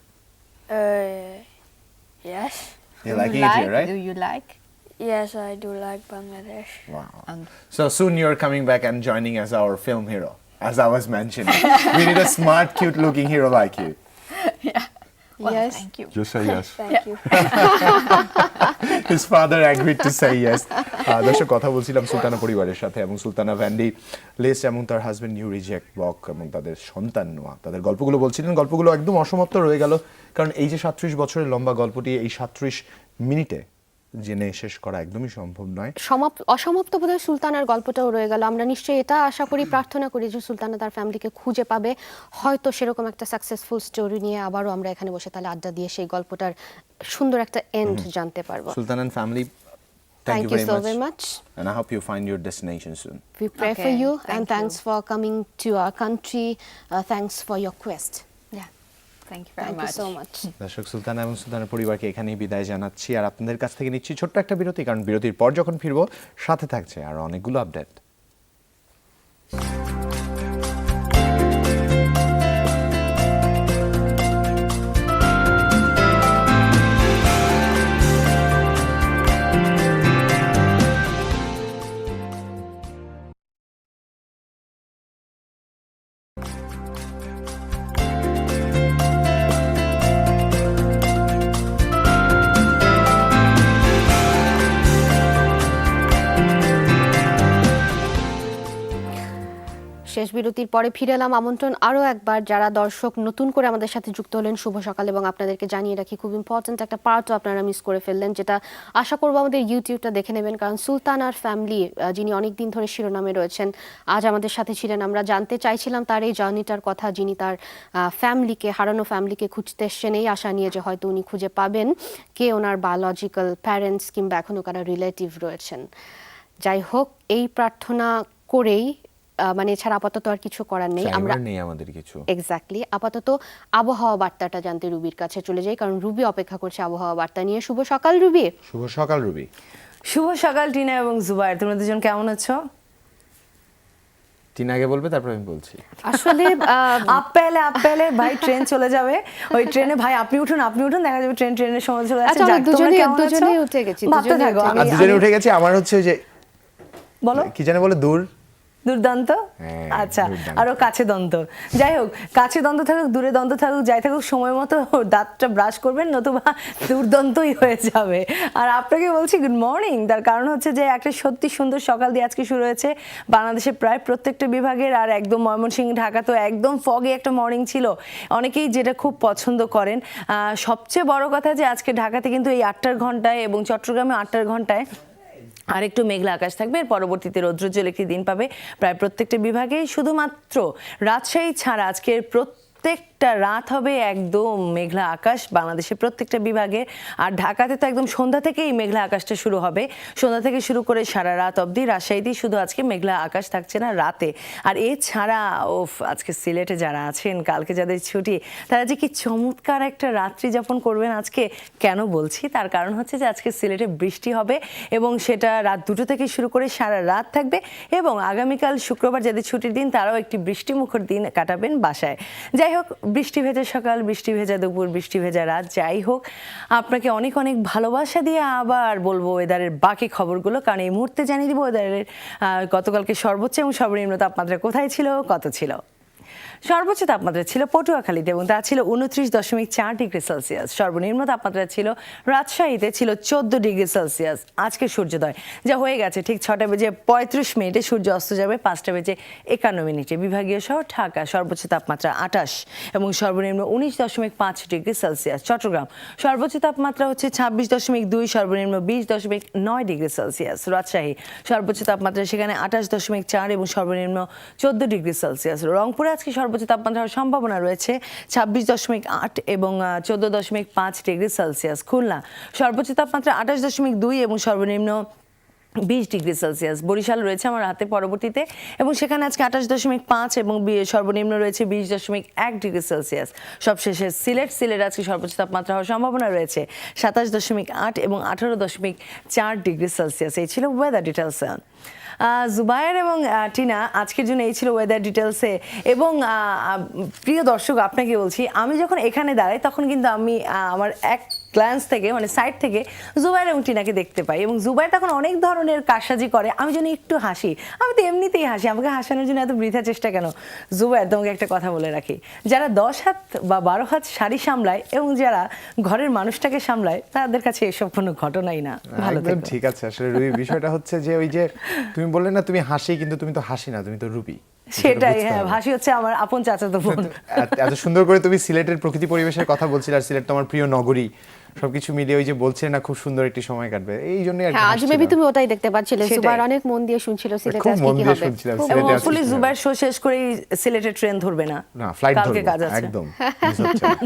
Yes. You're liking it here, right? Do you like? Yes, I do like Bangladesh. Wow. And So soon you're coming back and joining as our film hero, as I was mentioning. We need a smart, cute-looking hero like you. well, Yes. thank you. Just say yes. Thank you. His father agreed to say yes. দর্শক কথা বলছিলাম সুলতানা পরিবারের সাথে এবং Sultana ভ্যান্ডি less এবং তার husband Yuri Jack বক এবং তাদের সন্তান নোয়া তাদের গল্পগুলো বলছিলেন। গল্পগুলো একদম অসমাপ্ত রয়ে গেল, কারণ এই যে 37 বছরের লম্বা গল্পটি এই 37 মিনিটে জেনে শেষ করা একদমই সম্ভব নয়। অসমাপ্ত বোধহয় সুলতানার গল্পটাও রয়ে গেল। আমরা নিশ্চয়ই এটা আশা করি, প্রার্থনা করি যে সুলতানা তার ফ্যামিলিকে খুঁজে পাবে, হয়তো সেরকম একটা সাকসেসফুল স্টোরি নিয়ে আবারও আমরা এখানে বসে তাহলে আড্ডা দিয়ে সেই গল্পটার সুন্দর একটা এন্ড জানতে পারবো। Sultan and family, thank Thank you you so very very much. much. And I hope you find your destination soon. We pray for Okay, you, thank and thanks you. for coming to our country. Thanks for your quest. Yeah. Thank you very thank you much. So much. দর্শক, সুলতানা এবং সুলতানের পরিবারকে এখানেই বিদায় জানাচ্ছি, আর আপনাদের কাছ থেকে নিচ্ছি ছোট্ট একটা বিরতি, কারণ বিরতির পর যখন ফিরবো সাথে থাকছে আর অনেকগুলো আপডেট। শেষ বিরতির পরে ফিরে এলাম। আমন্ত্রণ আরও একবার যারা দর্শক নতুন করে আমাদের সাথে যুক্ত হলেন, শুভ সকাল। এবং আপনাদেরকে জানিয়ে রাখি, খুব ইম্পর্ট্যান্ট একটা পার্টও আপনারা মিস করে ফেললেন, যেটা আশা করবো আমাদের ইউটিউবটা দেখে নেবেন, কারণ সুলতান আর ফ্যামিলি, যিনি অনেক দিন ধরে শিরোনামে রয়েছেন, আজ আমাদের সাথে ছিলেন। আমরা জানতে চাইছিলাম তার এই জার্নিটার কথা, যিনি তার ফ্যামিলিকে, হারানো ফ্যামিলিকে খুঁজতে এসছেন এই আশা নিয়ে যে হয়তো উনি খুঁজে পাবেন কে ওনার বায়োলজিক্যাল প্যারেন্টস কিংবা এখনও কারা রিলেটিভ রয়েছেন। যাই হোক, এই প্রার্থনা করেই, মানে এছাড়া আপাতত আর কিছু করার নেই, আমরা নেই আমাদের কিছু। এক্স্যাক্টলি, আপাতত আবহাওয়া বার্তাটা জানতে রুবির কাছে চলে যাই, কারণ রুবি অপেক্ষা করছে আবহাওয়া বার্তা নিয়ে। শুভ সকাল রুবি। শুভ সকাল রুবি। শুভ সকাল টিনা এবং জুবায়ের, তোমরা দুজন কেমন আছো? টিনা আগে বলবে, তারপর আমি বলছি। আসলে আপেলে ভাই ট্রেন চলে যাবে, ওই ট্রেনে ভাই আপনি উঠুন দেখা যাবে ট্রেনের সময় চলে যাচ্ছে। আচ্ছা, আমরা দুজনেই উঠে গেছি, ভাবতে থাকো। আর দুজনে উঠে গেছি। আমার হচ্ছে ওই যে বলো কি জানে বলে, দুর্দান্ত। হ্যাঁ, আচ্ছা, দুর্দান্ত। আরো কাছে দন্ত। যাই হোক, কাছে দন্ত থাকুক, দূরে দন্ত থাকুক, যাই থাকুক, সময় মতো দাঁতটা ব্রাশ করবেন, নতুবা দুর্দন্তই হয়ে যাবে। আর আপনাকে বলছি গুড মর্নিং, তার কারণ হচ্ছে যে একটা সত্যি সুন্দর সকাল দিয়ে আজকে শুরু হয়েছে বাংলাদেশের প্রায় প্রত্যেকটা বিভাগের। আর একদম ময়মনসিংহ, ঢাকা তো একদম ফগে একটা মর্নিং ছিল, অনেকেই যেটা খুব পছন্দ করেন। সবচেয়ে বড় কথা যে আজকে ঢাকাতে কিন্তু এই 8টার ঘন্টায় এবং চট্টগ্রামে 8টার ঘন্টায় আর একটু মেঘলা আকাশ থাকবে, এর পরবর্তীতে রৌদ্রোজ্জ্বল একটি দিন পাবে প্রায় প্রত্যেকটা বিভাগে। শুধুমাত্র রাজশাহী ছাড়া আজকের প্রত্যেকটা রাত হবে একদম মেঘলা আকাশ বাংলাদেশের প্রত্যেকটা বিভাগে। আর ঢাকাতে তো একদম সন্ধ্যা থেকেই মেঘলা আকাশটা শুরু হবে, সন্ধ্যা থেকে শুরু করে সারা রাত অবধি। রাজশাহীতেই শুধু আজকে মেঘলা আকাশ থাকছে না রাতে। আর এছাড়া আজকে সিলেটে যারা আছেন, কালকে যাদের ছুটি, তারা যে কি চমৎকার একটা রাত্রি যাপন করবেন আজকে। কেন বলছি, তার কারণ হচ্ছে যে আজকে সিলেটে বৃষ্টি হবে এবং সেটা রাত 2টো থেকে শুরু করে সারা রাত থাকবে। এবং আগামীকাল শুক্রবার যাদের ছুটির দিন, তারাও একটি বৃষ্টিমুখর দিন কাটাবেন বাসায়। যাই হোক, বৃষ্টি ভেজা সকাল, বৃষ্টি ভেজা দুপুর, বৃষ্টি ভেজা রাত। যাই হোক, আপনাকে অনেক অনেক ভালোবাসা দিয়ে আবার বলবো ওয়েদারের বাকি খবরগুলো, কারণ এই মুহূর্তে জানিয়ে দিব ওয়েদারের গতকালকে সর্বোচ্চ এবং সর্বনিম্ন তাপমাত্রা কোথায় ছিল, কত ছিল। সর্বোচ্চ তাপমাত্রা ছিল পটুয়াখালীতে এবং তা ছিল 29.4 ডিগ্রি সেলসিয়াস। সর্বনিম্ন তাপমাত্রা ছিল রাজশাহীতে, ছিল 14 ডিগ্রি সেলসিয়াস। আজকে সূর্যোদয় যা হয়ে গেছে ঠিক 6:35 সূর্য অস্ত যাবে 5:51। বিভাগীয় শহর ঢাকা সর্বোচ্চ তাপমাত্রা 28 এবং সর্বনিম্ন 19.5 ডিগ্রি সেলসিয়াস। চট্টগ্রাম সর্বোচ্চ তাপমাত্রা হচ্ছে 26.2, সর্বনিম্ন 20.9 ডিগ্রি সেলসিয়াস। রাজশাহী সর্বোচ্চ তাপমাত্রা সেখানে 28.4 এবং সর্বনিম্ন 14 ডিগ্রি সেলসিয়াস। রংপুরে আজকে সর্বোচ্চ তাপমাত্রা হওয়ার সম্ভাবনা রয়েছে 26.8 এবং 14.5 ডিগ্রি সেলসিয়াস। খুলনা সর্বোচ্চ তাপমাত্রা 28.2 এবং সর্বনিম্ন 20 ডিগ্রি সেলসিয়াস। বরিশাল রয়েছে আমার হাতে পরবর্তীতে এবং সেখানে আজকে 28.5 এবং সর্বনিম্ন রয়েছে 20.1 ডিগ্রি সেলসিয়াস। সবশেষে সিলেট আজকে সর্বোচ্চ তাপমাত্রা হওয়ার সম্ভাবনা রয়েছে 27.8 এবং 18.4 ডিগ্রি সেলসিয়াস। এই ছিল ওয়েদার ডিটেলস। জুবায়ের এবং টিনা, আজকের জন্য এই ছিল ওয়েদার ডিটেলসে। এবং প্রিয় দর্শক, আপনাকে বলছি, আমি যখন এখানে দাঁড়াই তখন কিন্তু আমি আমার এক গ্ল্যান্স থেকে, মানে সাইড থেকে জুবায়ের এবং টিনাকে দেখতে পাই এবং জুবায়ের তখন অনেক ধরনের কারসাজি করে, আমি যেন একটু হাসি। আমি তো এমনিতেই হাসি, আমাকে হাসানোর জন্য এত বৃথা চেষ্টা কেন? জুবায়ের, তোমাকে একটা কথা বলে রাখি, যারা 10 হাত বা 12 হাত শাড়ি সামলায় এবং যারা ঘরের মানুষটাকে সামলায়, তাদের কাছে এসব কোনো ঘটনাই না। ভালো একদম ঠিক আছে। আসলে রুবি, বিষয়টা হচ্ছে যে ওই যে তুমি বললে না তুমি হাসি, কিন্তু তুমি তো হাসি না, তুমি তো রুবি। সেটাই, হ্যাঁ, হাসি হচ্ছে আমার আপন চাচাতো বোন। এত সুন্দর করে তুমি সিলেটের প্রকৃতি পরিবেশের কথা বলছিলে, আর সিলেট তো আমার প্রিয় নগরী। সবকিছু মিলিয়ে ওই যে বলছেন না খুব সুন্দর একটি সময় কাটবে, এই জন্যই আর কি হ্যাঁ আজ হাসছিলাম। মেবি তুমি ওটাই দেখতে পাচ্ছিলে, সেটাই। জুবাইর অনেক মন দিয়ে শুনছিল সিলেটে খুব আজকে মন কি দিয়ে হবে। শুনছিলাম খুব সিলেটে এবং আজকে হোপফুলি কি হবে। জুবাইর শো শেষ করেই সিলেটের ট্রেন ধরবে না, না ফ্লাইট কালকে ধরবো কাজ আছে। একদম miss হচ্ছে না।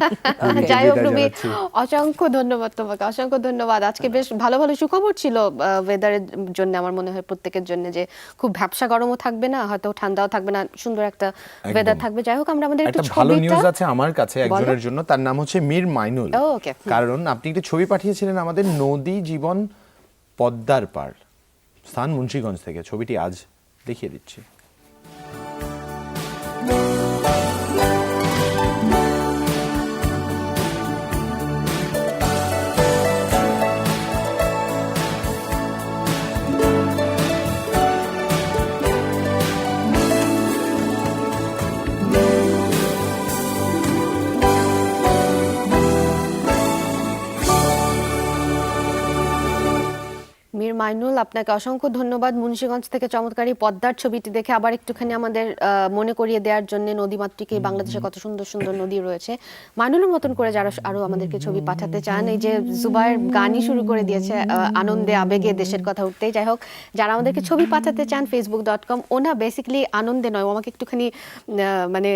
যাই হোক বিদায় রুবি, জানাচ্ছি। অসংখ্য ধন্যবাদ তোমাকে, অসংখ্য ধন্যবাদ। আজকে বেশ ভালো ভালো সুখবর ছিল ওয়েদারের জন্য, আমার মনে হয় প্রত্যেকের জন্য, যে খুব ভ্যাপসা গরমও থাকবে না, হয়তো ঠান্ডাও থাকবে না, সুন্দর একটা ওয়েদার থাকবে। যাই হোক আমরা আমাদের একটু একটা ভালো ছবিটা নিউজ আছে আমার কাছে একজনের জন্য, তার নাম হচ্ছে মীর মাইনুল। ও, okay. কারণ আপনি একটি ছবি পাঠিয়েছিলেন আমাদের, নদী জীবন পদ্মার পার, স্থান মুন্সিগঞ্জ থেকে। ছবিটি আজ দেখিয়ে দিচ্ছি। মীর মাইনুল, আপনাকে অসংখ্য ধন্যবাদ মুন্সিগঞ্জ থেকে চমৎকার এই পদ্মার ছবিটি দেখে আবার একটুখানি আমাদের মনে করিয়ে দেওয়ার জন্য নদীমাতৃকে বাংলাদেশে কত সুন্দর সুন্দর নদী রয়েছে। মাইনুলের মতন করে যারা আরো আমাদেরকে ছবি পাঠাতে চান, এই যে জুবাইর গানই শুরু করে দিয়েছে আনন্দে আবেগে দেশের কথা উঠতেই। যাই হোক, যারা আমাদেরকে ছবি পাঠাতে চান facebook.com, ওনা বেসিক্যালি আনন্দে নয়, ও আমাকে একটুখানি মানে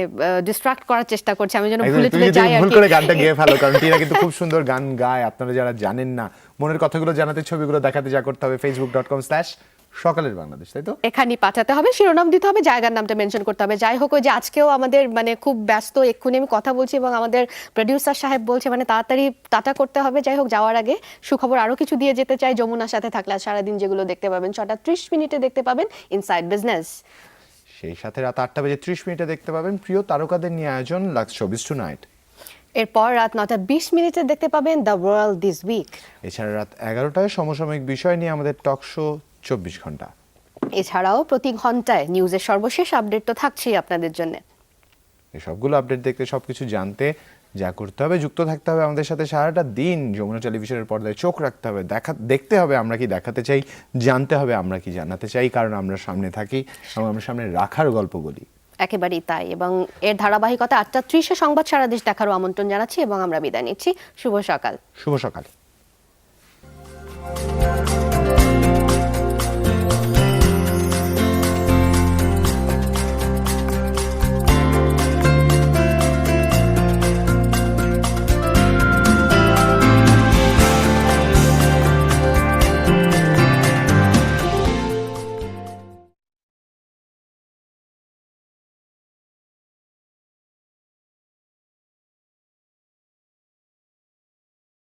ডিস্ট্রাক্ট করার চেষ্টা করছে, আমি যেন একদম, ভুলে তুমি টুলে যদি যাই আর ভুল কি। করে গানটা গেয়ে ফেলো, কারণ টিনা কিন্তু খুব সুন্দর গান গায়। আপনারা যারা জানেন না, মনের কথাগুলো জানাতে ছবিগুলো দেখাতে যা করতে হবে facebook.com/সকালের বাংলাদেশ, তাই তো? এখানেই পাঠাতে হবে, শিরোনাম দিতে হবে, জায়গার নামটা মেনশন করতে হবে। যাই হোক, ওই যে আজকেও আমাদের মানে খুব ব্যস্ত, এক্ষুনি আমি কথা বলছি এবং আমাদের প্রোডিউসার সাহেব বলছে মানে তাড়াতাড়ি টাটা করতে হবে। যাই হোক, যাওয়ার আগে সুখবর আরো কিছু দিয়ে যেতে চাই। যমুনার সাথে থাকলে আজ সারাদিন যেগুলো দেখতে পাবেন, 6:30 দেখতে পাবেন ইনসাইড বিজনেস। সেই সাথে রাত 8:30 দেখতে পাবেন প্রিয় তারকাদের নিয়ে আয়োজন লাক্স শোবিজ টুনাইট। এরপর রাত 9:20 দেখতে পাবেন দ্য ওয়ার্ল্ড দিস উইক। এছাড়া রাত 11টায় সমসাময়িক বিষয় নিয়ে আমাদের টক শো 24 ঘন্টা। এছাড়াও প্রতি ঘন্টায় নিউজের সর্বশেষ আপডেট তো থাকছেই আপনাদের জন্য। এই সবগুলো আপডেট দেখতে, সবকিছু জানতে যা করতে হবে, যুক্ত থাকতে হবে আমাদের সাথে সারাটা দিন। যমুনা টেলিভিশনের পর্দায় চোখ রাখতে হবে, দেখতে হবে আমরা কি দেখাতে চাই, জানতে হবে আমরা কি জানাতে চাই, কারণ আমরা সামনে থাকি এবং আমরা সামনে রাখার গল্প বলি। একেবারেই তাই, এবং এর ধারাবাহিকতা 8:30 সংবাদ সারা দেশ দেখারও আমন্ত্রণ জানাচ্ছি এবং আমরা বিদায় নিচ্ছি। শুভ সকাল। শুভ সকাল।